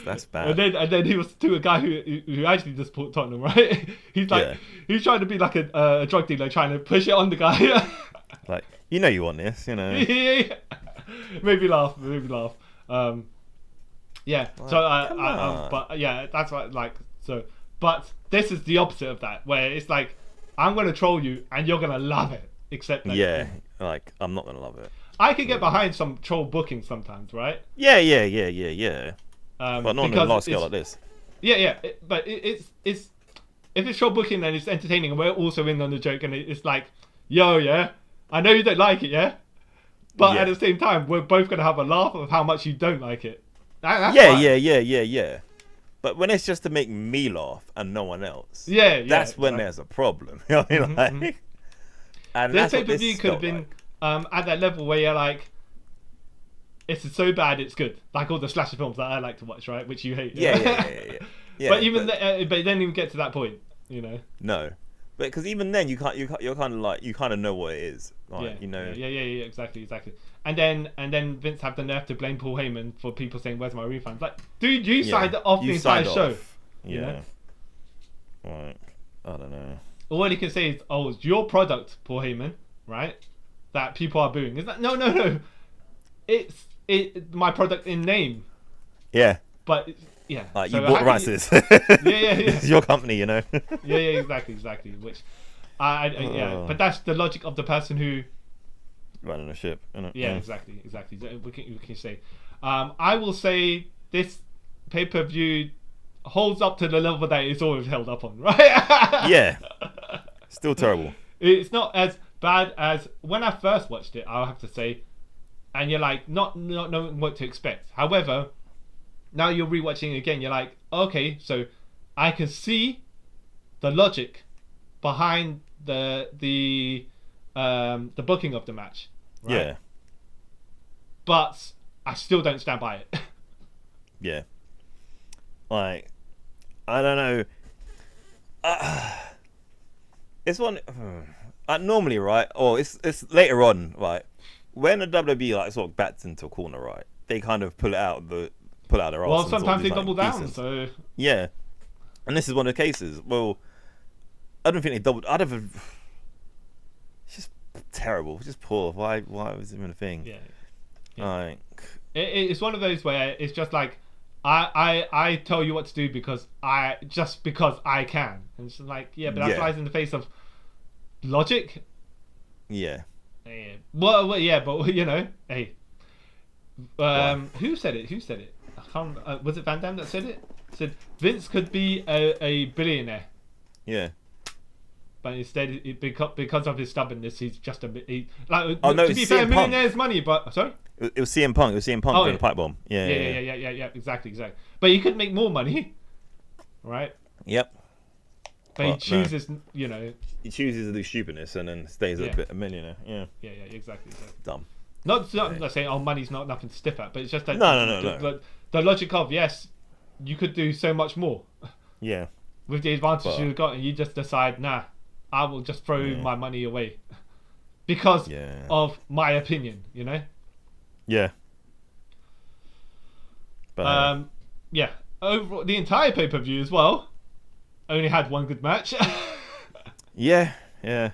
That's bad. And then he was to a guy who actually just support Tottenham, right? He's like, he's trying to be like a drug dealer, trying to push it on the guy. Like, you want this, Maybe laugh. That's what, like, so. But this is the opposite of that, where it's like, I'm gonna troll you and you're gonna love it. accept that. Yeah, like I'm not gonna love it. I could get behind some troll booking sometimes, right? Yeah. But not on a large scale like this. Yeah. But it's if it's troll booking and it's entertaining and we're also in on the joke and it's like, yo, yeah, I know you don't like it, yeah, but at the same time we're both gonna have a laugh of how much you don't like it. That's fine. Yeah. But when it's just to make me laugh and no one else, that's when there's a problem. You know what I mean? Like, and this that's what pay-per-view this could have felt been like. at that level where you're like, it's so bad it's good, like all the slasher films that I like to watch, right? Which you hate. Yeah. But even but it didn't even get to that point, you know. No, but because even then you're kind of like you kind of know what it is, like, you know. Yeah, exactly. And then Vince have the nerve to blame Paul Heyman for people saying, "Where's my refund?" Like, dude, you signed off the entire show. Yeah. You know? Right. I don't know. All he can say is, "Oh, it's your product, Paul Heyman, right? That people are booing." Is that no? It's my product in name. Yeah. But yeah. Like, so you bought the rights to this. Yeah. It's your company, you know. yeah, exactly. Which, yeah. But that's the logic of the person who running a ship. Isn't it? Yeah, exactly. We can say. I will say this pay-per-view holds up to the level that it's always held up on, right? Yeah. Still terrible. It's not as bad as when I first watched it, I'll have to say, and you're like not knowing what to expect. However, now you're rewatching it again, you're like, okay, so I can see the logic behind the booking of the match, right? Yeah. But I still don't stand by it. Yeah. Like, I don't know. It's one. Normally, right? Or it's later on, right? When the WWE like sort of backs into a corner, right? They kind of pull out their arse. Well, sometimes they double down. Decent. So yeah, and this is one of the cases. Well, I don't think they doubled. It's just terrible. It's just poor. Why was it even a thing? Yeah. Like, it's one of those where it's just like I tell you what to do because I can. And it's like, yeah, but that flies in the face of logic. Yeah. Yeah. Well, yeah, but you know, hey. Who said it? I can't. Was it Van Damme that said it? Said Vince could be a billionaire. Yeah. But instead, because of his stubbornness, he's just a bit. To be fair, millionaire's money, but sorry. It was CM Punk. It was CM Punk doing the pipe bomb. Yeah. Exactly. But he could make more money, right? Yep. But he chooses, you know. He chooses to do stupidness and then stays a millionaire. Yeah. Yeah, exactly. Dumb. Not saying money's not nothing to stiff at, but it's just that no. The logic of yes, you could do so much more. Yeah. With the advantage you've got, and you just decide, nah, I will just throw my money away because of my opinion, you know. Yeah. But overall, the entire pay-per-view as well only had one good match. Yeah. And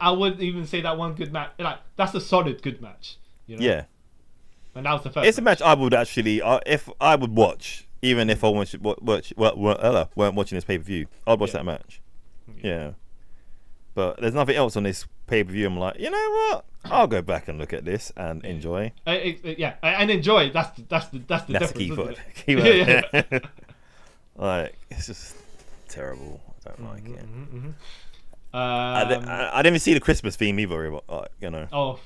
I wouldn't even say that one good match. Like, that's a solid good match. You know? Yeah. And that was the first. It's a match I would actually, if I would watch, even if I weren't watching this pay-per-view, I'd watch that match. Yeah. But there's nothing else on this pay-per-view. I'm like, you know what? I'll go back and look at this and enjoy. And enjoy. That's the difference. That's the key word. Yeah. Like, it's just terrible. I don't like it. I didn't even see the Christmas theme either. You know. Oh,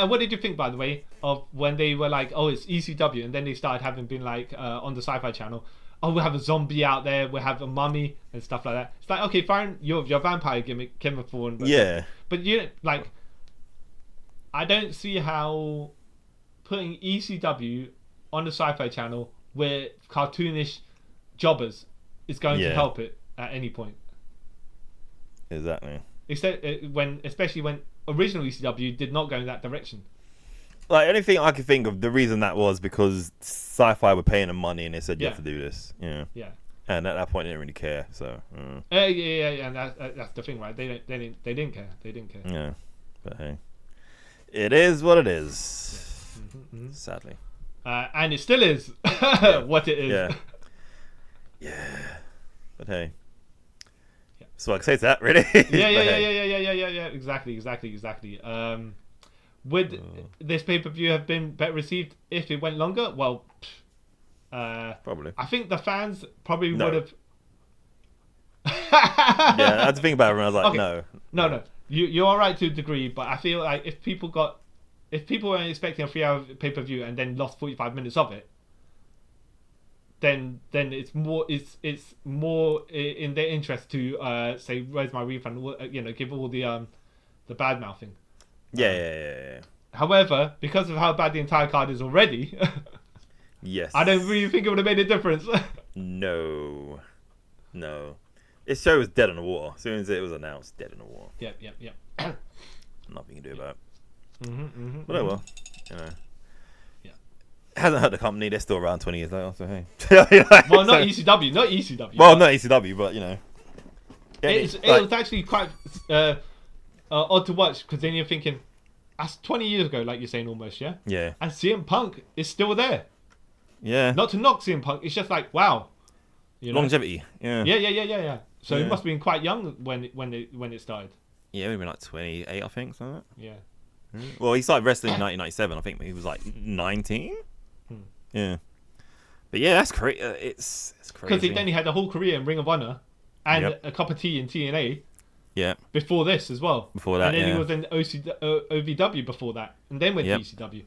what did you think, by the way, of when they were like, "Oh, it's ECW," and then they started having been like on the Sci-Fi Channel. Oh, we have a zombie out there. We have a mummy and stuff like that. It's like, okay, fine, your vampire gimmick came forward, but you like, I don't see how putting ECW on the Sci-Fi Channel with cartoonish jobbers is going to help it at any point. Exactly. Especially when original ECW did not go in that direction. Like, anything I could think of, the reason that was because Sci-Fi were paying them money and they said you have to do this. Yeah. And at that point, they didn't really care. So. And that's the thing, right? They didn't care. Yeah. But hey, it is what it is. Sadly. And it still is what it is. Yeah. But hey. So I can say to that, really. Yeah. Exactly. Would this pay-per-view have been better received if it went longer? Well, Probably. I think the fans probably No. would have. Yeah, I had to think about it, and I was like, Okay. No. You're all right to a degree, but I feel like if people were expecting a 3-hour pay-per-view and then lost 45 minutes of it, then it's more in their interest to say where's my refund, give all the bad mouthing. Yeah. However, because of how bad the entire card is already, Yes. I don't really think it would have made a difference. No. This show was dead on the water. As soon as it was announced, dead on the water. Yep. Nothing you can do about it. Yeah. But oh well, Yeah. Hasn't hurt the company. They're still around 20 years later, so hey. Well, not ECW. Well, not ECW, but Yeah, it was actually quite odd to watch, because then you're thinking, that's 20 years ago, like you're saying, almost, yeah? Yeah. And CM Punk is still there. Yeah. Not to knock CM Punk, it's just like, wow. Longevity. Yeah. Yeah. So Yeah. he must have been quite young when it started. Yeah, maybe like 28, I think, something like that. Yeah. Well, he started wrestling in 1997. I think he was like 19. Yeah. But yeah, that's crazy. It's crazy. Because then he had a whole career in Ring of Honor and a cup of tea in TNA. Yeah. Before this as well. Before that, and then yeah. he was in OVW before that, and then went to ECW.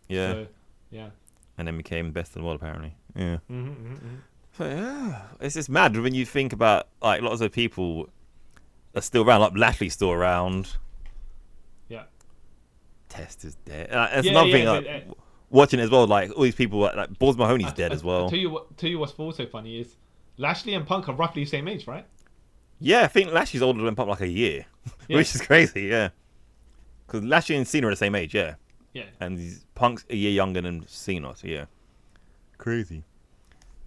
Yeah. So, yeah. And then became best in the world, apparently. Yeah. Mm-hmm. So yeah, it's just mad when you think about like lots of people are still around. Like Lashley's still around. Yeah. Test is dead. It's another thing. Watching it as well, like all these people, like Balls Mahoney's dead as well. Tell you what's also funny is Lashley and Punk are roughly the same age, right? Yeah, I think Lashley's older than Punk like a year, which is crazy. Yeah, because Lashley and Cena are the same age. Yeah. Yeah. And Punk's a year younger than Cena, so yeah. Crazy.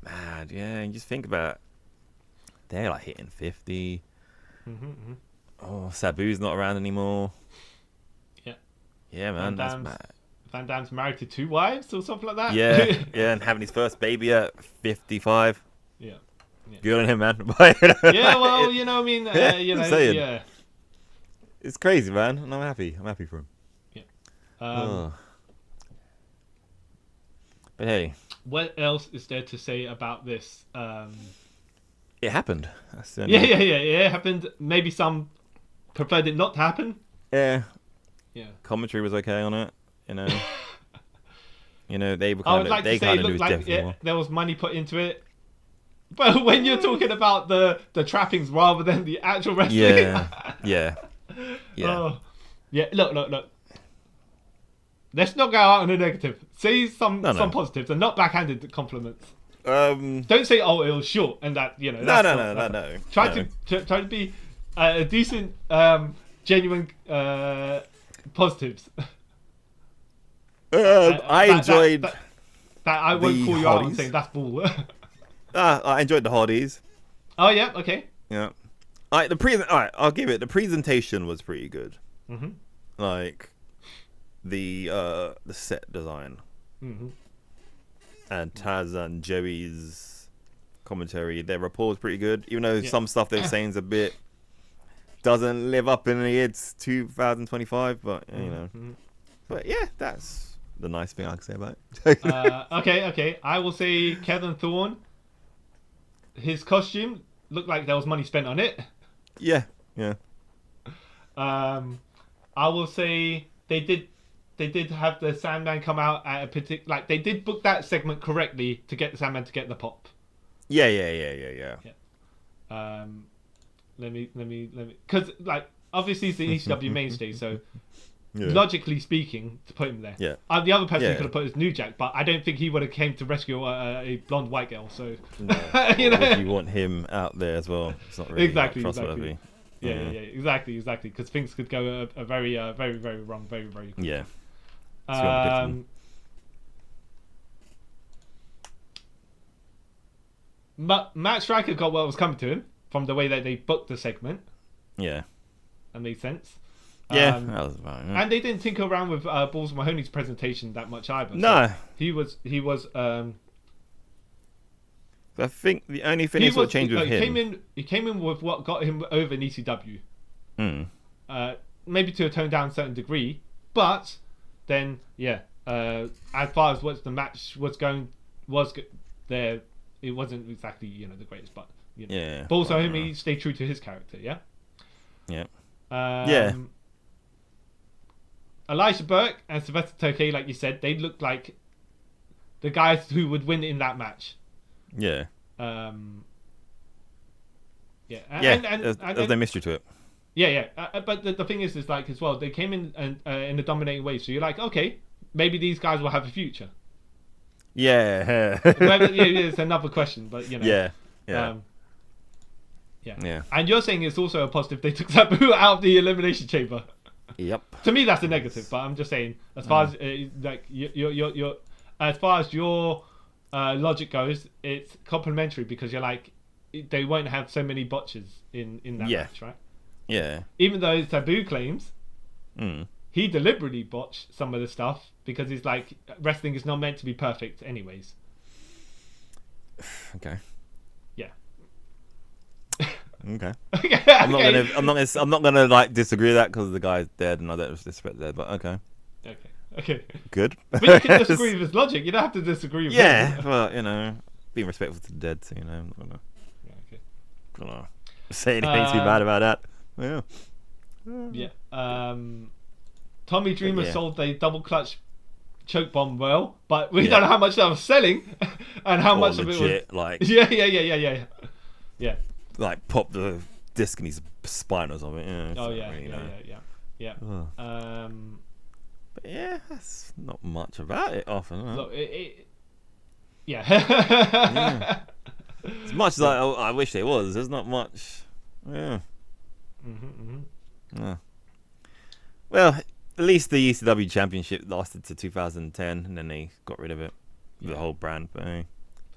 Mad, yeah. And just think about they're like hitting 50. Oh, Sabu's not around anymore. Yeah. Yeah, man, that's mad. Van Damme's married to 2 wives or something like that. Yeah, and having his first baby at 55. Yeah. Good on him, man. Yeah, well, I mean, yeah. It's crazy, man, and I'm happy. I'm happy for him. Yeah. But hey, what else is there to say about this? It happened. Yeah. It happened. Maybe some preferred it not to happen. Yeah. Commentary was okay on it. They were kind of. They kind of knew like there was money put into it. But when you're talking about the trappings rather than the actual wrestling, yeah. Oh, yeah. Look. Let's not go out on a negative. Say some positives and not backhanded compliments. Don't say, "Oh, it was short," and that No. Try to be a decent, genuine positives. I enjoyed. That I won't call you out on saying that's bull. I enjoyed the Hardys. Oh yeah, okay. Yeah. Alright, I'll give it. The presentation was pretty good. Mm-hmm. Like the set design. Mm-hmm. And Taz and Joey's commentary, their rapport was pretty good. Even though some stuff they're saying is a bit doesn't live up in the year 2025, but But yeah, that's the nice thing I can say about it. Okay. I will say Kevin Thorne. His costume looked like there was money spent on it. Yeah. I will say they did have the Sandman come out at a particular, like they did book that segment correctly to get the Sandman to get the pop. Yeah. Let me, because like obviously he's the ECW mainstay, so logically speaking, to put him there. Yeah. The other person you could have put is New Jack, but I don't think he would have came to rescue a blonde white girl. So you want him out there as well. It's not really trustworthy. Yeah, exactly. Because things could go a very, very, very wrong, very, very quickly. Yeah. Matt Striker got what was coming to him from the way that they booked the segment. Yeah. That made sense. Yeah, that was about it. And they didn't tinker around with Balls Mahoney's presentation that much either. No. So he was I think the only thing that sort of changed with him. He came in with what got him over in ECW. Mm. Maybe to a toned down certain degree, but then as far as what the match was there, it wasn't exactly the greatest, but Yeah. But also he stayed true to his character. Yeah. Yeah. Elijah Burke and Sylvester Toke, like you said, they looked like the guys who would win in that match. Yeah. And there's no mystery to it. But the thing is like as well, they came in in a dominating way, so you're like, okay, maybe these guys will have a future. Yeah. It's another question, but Yeah. And you're saying it's also a positive they took Sabu out of the Elimination Chamber. Yep. To me, that's a negative, but I'm just saying, as far as like your as far as your logic goes, it's complimentary because you're like, they won't have so many botches in that match, right? Yeah. Even though Sabu claims he deliberately botched some of the stuff because he's like, wrestling is not meant to be perfect, anyways. Okay. Yeah. Okay. Okay. I'm not gonna like disagree with that because the guy's dead and I don't respect that. But okay. Okay. Good. But you can disagree with his logic. You don't have to disagree with him. Well, being respectful to the dead, so I'm not gonna. Okay. Gonna say anything too bad about that. Yeah. Tommy Dreamer sold a double clutch choke bomb well, but we don't know how much that was selling and how much of it was like. Yeah. Like pop the disc in his spine or something. Yeah. But yeah, that's not much about it. Often. Look, yeah. As much as I wish there was, there's not much. Yeah. Yeah. Well, at least the ECW Championship lasted to 2010, and then they got rid of it, the whole brand. But hey,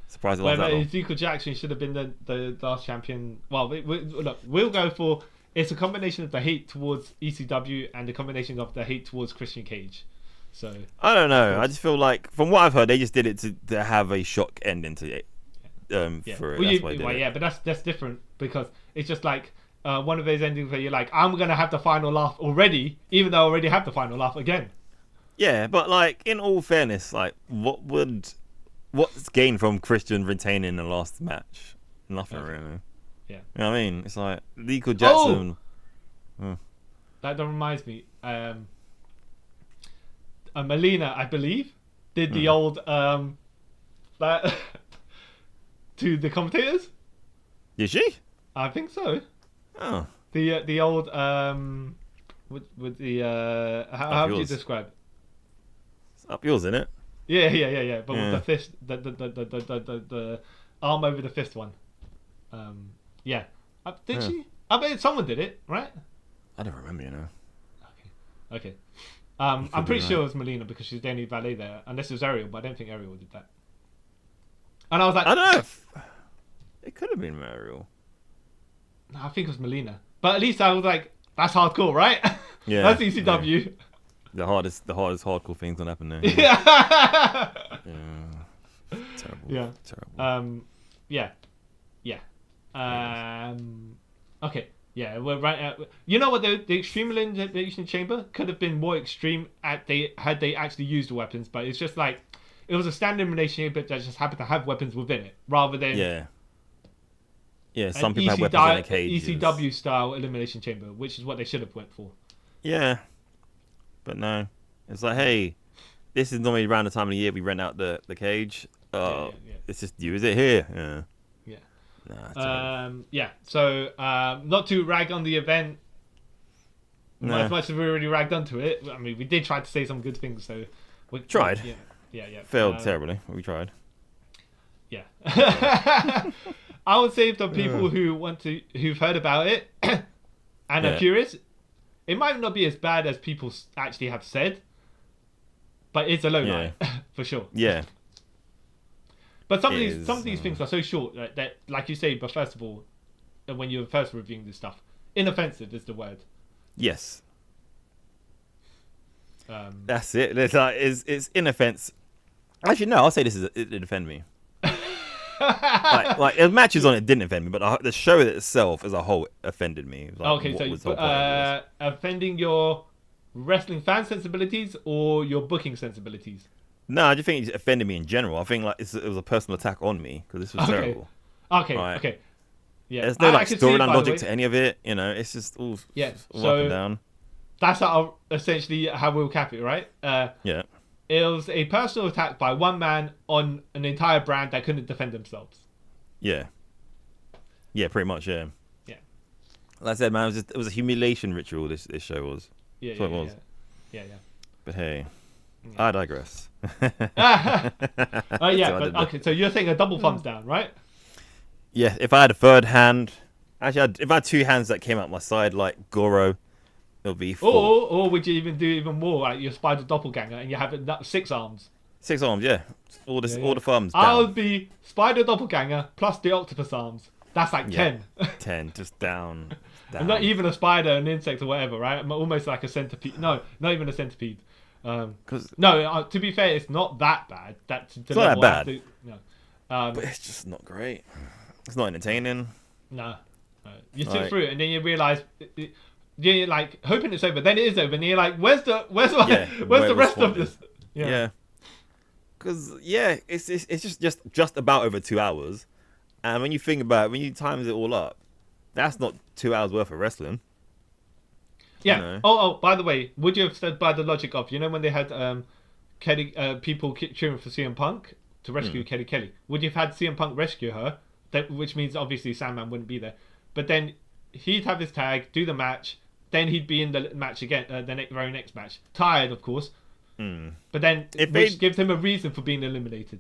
surprised it lasted that long. Ezekiel Jackson should have been the last champion. Well, look, we'll go for. It's a combination of the hate towards ECW and the combination of the hate towards Christian Cage. So I don't know. I just feel like, from what I've heard, they just did it to have a shock ending to it. For it. But that's different because it's just like one of those endings where you're like, I'm gonna have the final laugh already, even though I already have the final laugh again. Yeah, but like in all fairness, like what's gained from Christian retaining the last match? Nothing really. Yeah. You know what I mean? It's like Ezekiel Jackson. That reminds me. Melina, I believe, did the old that to the commentators. Did she? I think so. Oh. The old with the how would you describe it? It's up yours, isn't it? Yeah. But with the fist, the arm over the fist one. Did she? I bet someone did it, right? I don't remember, Okay. I'm pretty sure it was Melina because she's the only valet there, unless it was Ariel, but I don't think Ariel did that. And I was like, I don't know. It could have been Ariel. No, I think it was Melina. But at least I was like, that's hardcore, right? Yeah. That's ECW. Yeah. The hardest hardcore things don't happen there. Yeah. Terrible. Yeah. Terrible. Okay. Yeah, we're right. You know what? The Extreme Elimination Chamber could have been more extreme had they actually used the weapons, but it's just like it was a standard elimination chamber that just happened to have weapons within it, rather than some people have weapons in their cages. ECW style elimination chamber, which is what they should have went for. Yeah, but no, it's like, hey, this is normally around the time of the year we rent out the cage. Let's just use it here. Yeah. So not to rag on the event as much as we already ragged onto it. I mean, we did try to say some good things, so we tried. Yeah. Failed terribly. We tried. Yeah. I would say the people who've heard about it and are curious, it might not be as bad as people actually have said, but it's a low light for sure. Yeah. But some of these things are so short that, like you say, but first of all, when you're first reviewing this stuff, inoffensive is the word. Yes. That's it. It's inoffensive. Actually, no, I'll say this is to defend me. Like the matches on it didn't offend me, but the show itself as a whole offended me. Like, Okay, what so was the whole point of this? offending your wrestling fan sensibilities or your booking sensibilities? No, I just think it offended me in general. I think like it was a personal attack on me because this was terrible. Okay, Right. okay. Yeah. There's no like can see it, storyline by the logic way. to any of it. You know, it's just all Yeah, all so- up and down. That's essentially how we'll cap it, right? Yeah, It was a personal attack by one man on an entire brand that couldn't defend themselves. yeah, pretty much. Yeah. Yeah. Like I said, man, it was a humiliation ritual. This show was. Yeah, That's what it was. yeah. But hey, I digress. Yeah, So but okay, so you're saying a double thumbs down, right? Yeah, if I had a third hand, actually, if I had two hands that came out my side like Goro, it would be four. Or would you even do even more, like your spider doppelganger and you have 6 arms? 6 arms, yeah. All the Yeah. all the thumbs down. I would be spider doppelganger plus the octopus arms. That's like Yeah. 10. 10, just down. I'm not even a spider, an insect, or whatever, right? I'm almost like a centipede. No, not even a centipede. To be fair, it's not that bad. It's not that bad. No. But it's just not great. It's not entertaining. No. You sit Like- through it and then you realise you're like hoping it's over. Then it is over, and you're like, "Where's the where the it rest was of this?" Yeah. Because it's just about over 2 hours, and when you think about it, when you times it all up, that's not 2 hours worth of wrestling. Yeah. You know. Oh, by the way, would you have said by the logic of when they had Kelly people cheering for CM Punk to rescue Kelly Kelly? Would you have had CM Punk rescue her? Which means obviously Sandman wouldn't be there, but then he'd have his tag, do the match, then he'd be in the match again, very next match, tired of course, but then which gives him a reason for being eliminated.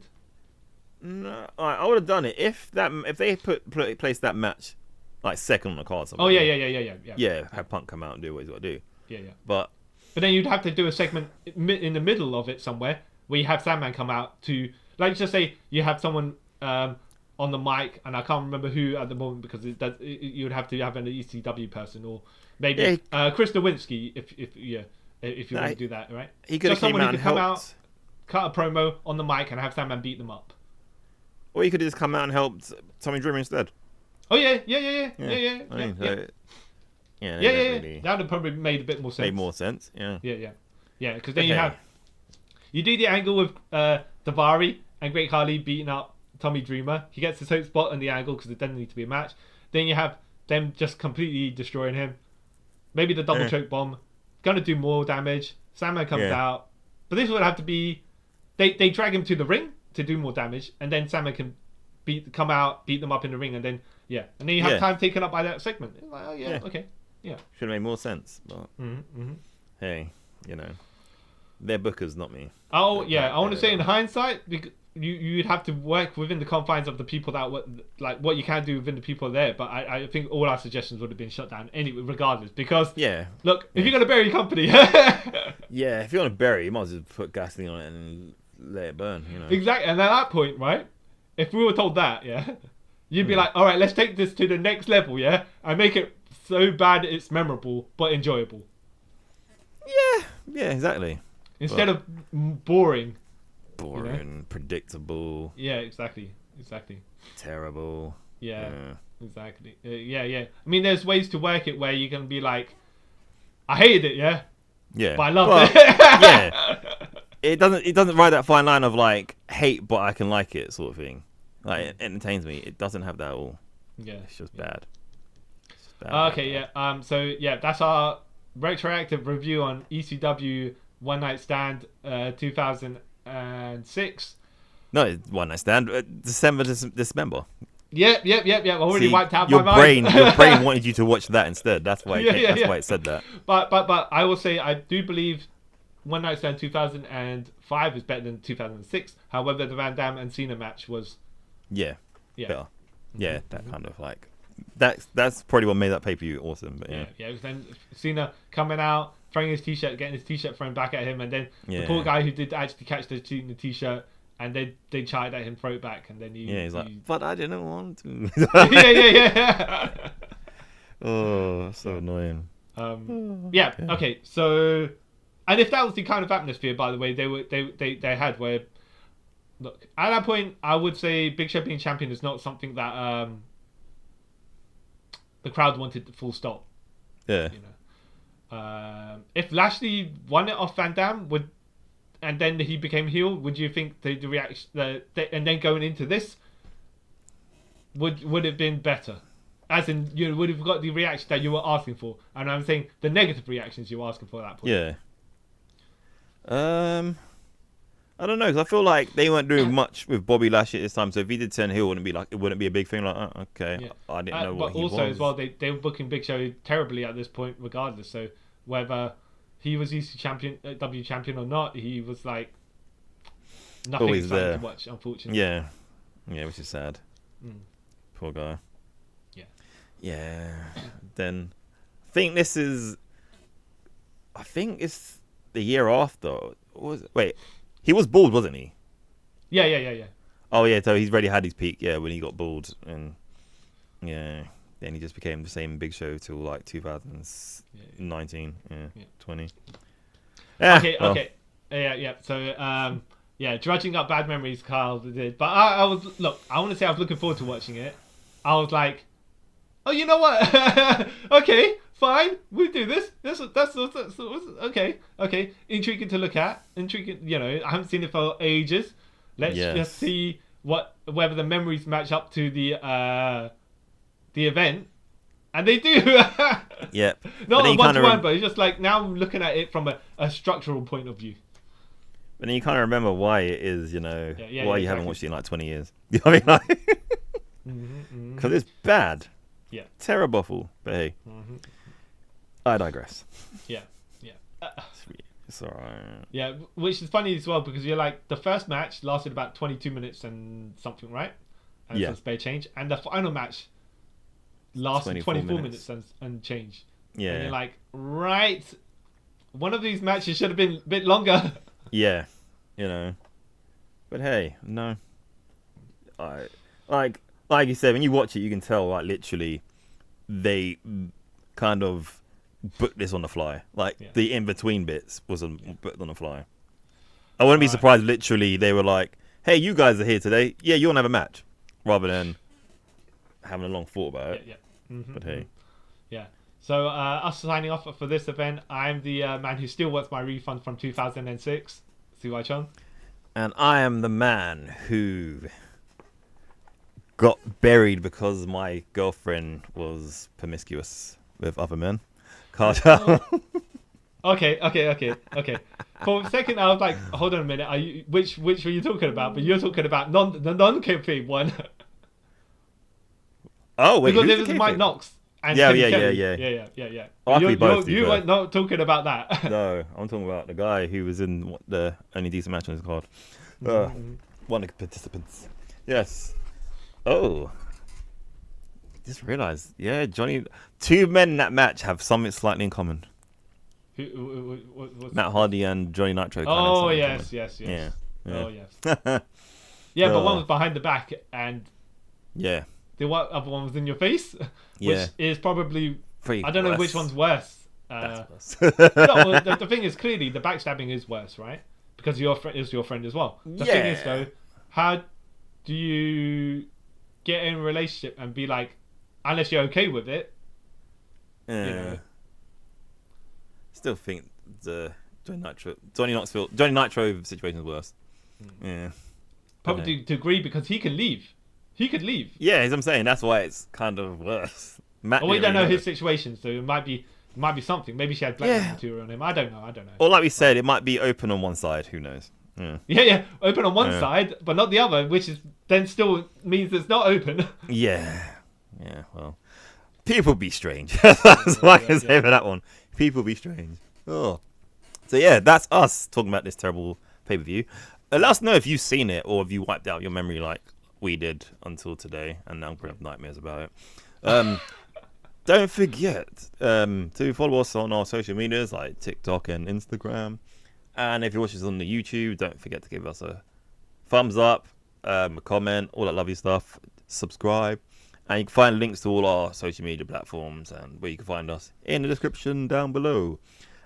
No, I would have done it if they placed that match like second on the card. Oh yeah. Have Punk come out and do what he's got to do. Yeah. But then you'd have to do a segment in the middle of it somewhere where you have Sandman come out to, like, just say you have someone on the mic, and I can't remember who at the moment because you would have to have an ECW person or maybe Chris Nowinski if you want to do that, right? He could have someone came out who and could come helped. out, cut a promo on the mic, and have Sandman beat them up. Or he could have just come out and helped Tommy Dreamer instead. Oh yeah. Really That would have probably made a bit more sense. made more sense. Yeah. Yeah. Because then you do the angle with Davari and Great Khali beating up Tommy Dreamer. He gets his own spot on the angle because it doesn't need to be a match. Then you have them just completely destroying him. Maybe the double choke bomb. Gonna do more damage. Sandman comes out. But this would have to be... They drag him to the ring to do more damage. And then Sandman can come out, beat them up in the ring. And then you have time taken up by that segment. It's like, okay. Yeah. Should have made more sense. But hey, they're bookers, not me. Oh, yeah. I want to say in hindsight... because you'd have to work within the confines of the people that what you can do within the people there, but I think all our suggestions would have been shut down anyway, regardless. Because look, if you're gonna bury your company, if you want to bury, you might as well put gasoline on it and let it burn. Exactly. And at that point, right, if we were told that, you'd be like, all right, let's take this to the next level, and make it so bad it's memorable but enjoyable. Yeah, exactly. Instead of boring, predictable. Yeah, exactly. Terrible. Yeah. Exactly. I mean, there's ways to work it where you can be like, I hated it, but I loved it. It doesn't ride that fine line of like hate, but I can like it sort of thing. Like it entertains me. It doesn't have that at all. Yeah, it's just bad. So that's our retroactive review on ECW One Night Stand 2006. No, One Night Stand. Dismember. Yep. I already wiped out your my brain. mind. Your brain wanted you to watch that instead. That's why. That's why it said that. But I will say I do believe One Night Stand 2005 is better than 2006. However, the Van Damme and Cena match was better. Yeah, that kind of like that's probably what made that pay-per-view awesome. But because then Cena coming out, throwing his t-shirt, getting his t-shirt thrown back at him, and then the poor guy who did actually catch the t-shirt, and they charged at him, throw it back, and then he's like, but I didn't want to. yeah. Oh, so annoying. Okay, so, and if that was the kind of atmosphere, by the way, they had where look, at that point, I would say Big Show being champion is not something that the crowd wanted. Full stop. Yeah. You know, if Lashley won it off Van Dam, and then he became heel, would you think the reaction, and then going into this, would have been better? As in, you would have got the reaction that you were asking for, and I'm saying the negative reactions you were asking for at that point. Yeah. I don't know, because I feel like they weren't doing much with Bobby Lashley at this time. So if he did turn heel, it wouldn't be a big thing. Like, oh, okay, Yeah. I didn't know what but he also was. as well, they were booking Big Show terribly at this point, regardless. So whether he was EC champion, W champion or not, he was like nothing Always exciting there. to watch, unfortunately. Yeah, which is sad. Mm. Poor guy. Yeah. Then I think it's the year after. Wait, he was bald, wasn't he? Yeah. Oh yeah, so he's already had his peak. Yeah, when he got bald, and then he just became the same Big Show till like 2019, 20. Yeah. Okay. Yeah. So dredging up bad memories, Kyle did. But I want to say I was looking forward to watching it. I was like, oh, you know what? Okay, fine, we do this. That's okay. Intriguing to look at. Intriguing, I haven't seen it for ages. Let's just see whether the memories match up to the event, and they do. Yep. Not a one-to-one, but it's just like now I'm looking at it from a structural point of view. But then you kind of remember why it is, why you haven't watched it in like 20 years. You know what I mean? Because it's bad. Yeah. Terrible. But hey, I digress. Yeah. It's alright. Yeah, which is funny as well because you're like, the first match lasted about 22 minutes and something, right? And some spare change. And the final match lasted 24 minutes and change. Yeah. And you're like, right, one of these matches should have been a bit longer. Yeah. But hey, no. Like you said, when you watch it, you can tell, like, literally, they kind of booked this on the fly. Like, the in-between bits was booked on the fly. I wouldn't be surprised, literally, they were like, hey, you guys are here today. Yeah, you want to have a match? Rather than having a long thought about it. Yeah. But hey. Yeah. So, us signing off for this event, I'm the man who still wants my refund from 2006. Suwai-chan. And I am the man who got buried because my girlfriend was promiscuous with other men. Carter. Okay. For a second, I was like, hold on a minute. Are you which were you talking about? But you're talking about the non-kayfabe one. Oh wait, because it was Mike Knox. And yeah. You were not talking about that. No, I'm talking about the guy who was in the Only Decent Match on his card. One of the participants. Yes. Oh. Just realised. Yeah, Johnny. Two men in that match have something slightly in common. Matt Hardy and Johnny Nitro. Oh, yes. Yeah. Oh, yes. Yeah, but one was behind the back and... Yeah. The other one was in your face, which is probably... I don't know which one's worse. That's worse. The thing is, clearly, the backstabbing is worse, right? Because your friend is your friend as well. The thing is, though, how do you get in a relationship and be like, unless you're okay with it, Still think the Johnny Nitro situation is worse. Yeah. Probably to agree because he can leave. He could leave. Yeah, as I'm saying, that's why it's kind of worse. Well, we don't know his situation, so it might be something. Maybe she had black material on him. I don't know. Or like we said, it might be open on one side. Who knows? Yeah. Open on one side, but not the other, which is then still means it's not open. Yeah. Well, people be strange. That's what I can say for that one. People be strange. Oh. So yeah, that's us talking about this terrible pay-per-view. Let us know if you've seen it or if you wiped out your memory like we did until today, and now I'm gonna have nightmares about it. Don't forget to follow us on our social medias like TikTok and Instagram. And if you're watching us on the YouTube, don't forget to give us a thumbs up, a comment, all that lovely stuff. Subscribe. And you can find links to all our social media platforms and where you can find us in the description down below.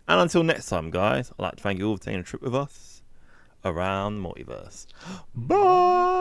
And until next time, guys, I'd like to thank you all for taking a trip with us. around Multiverse. Bye.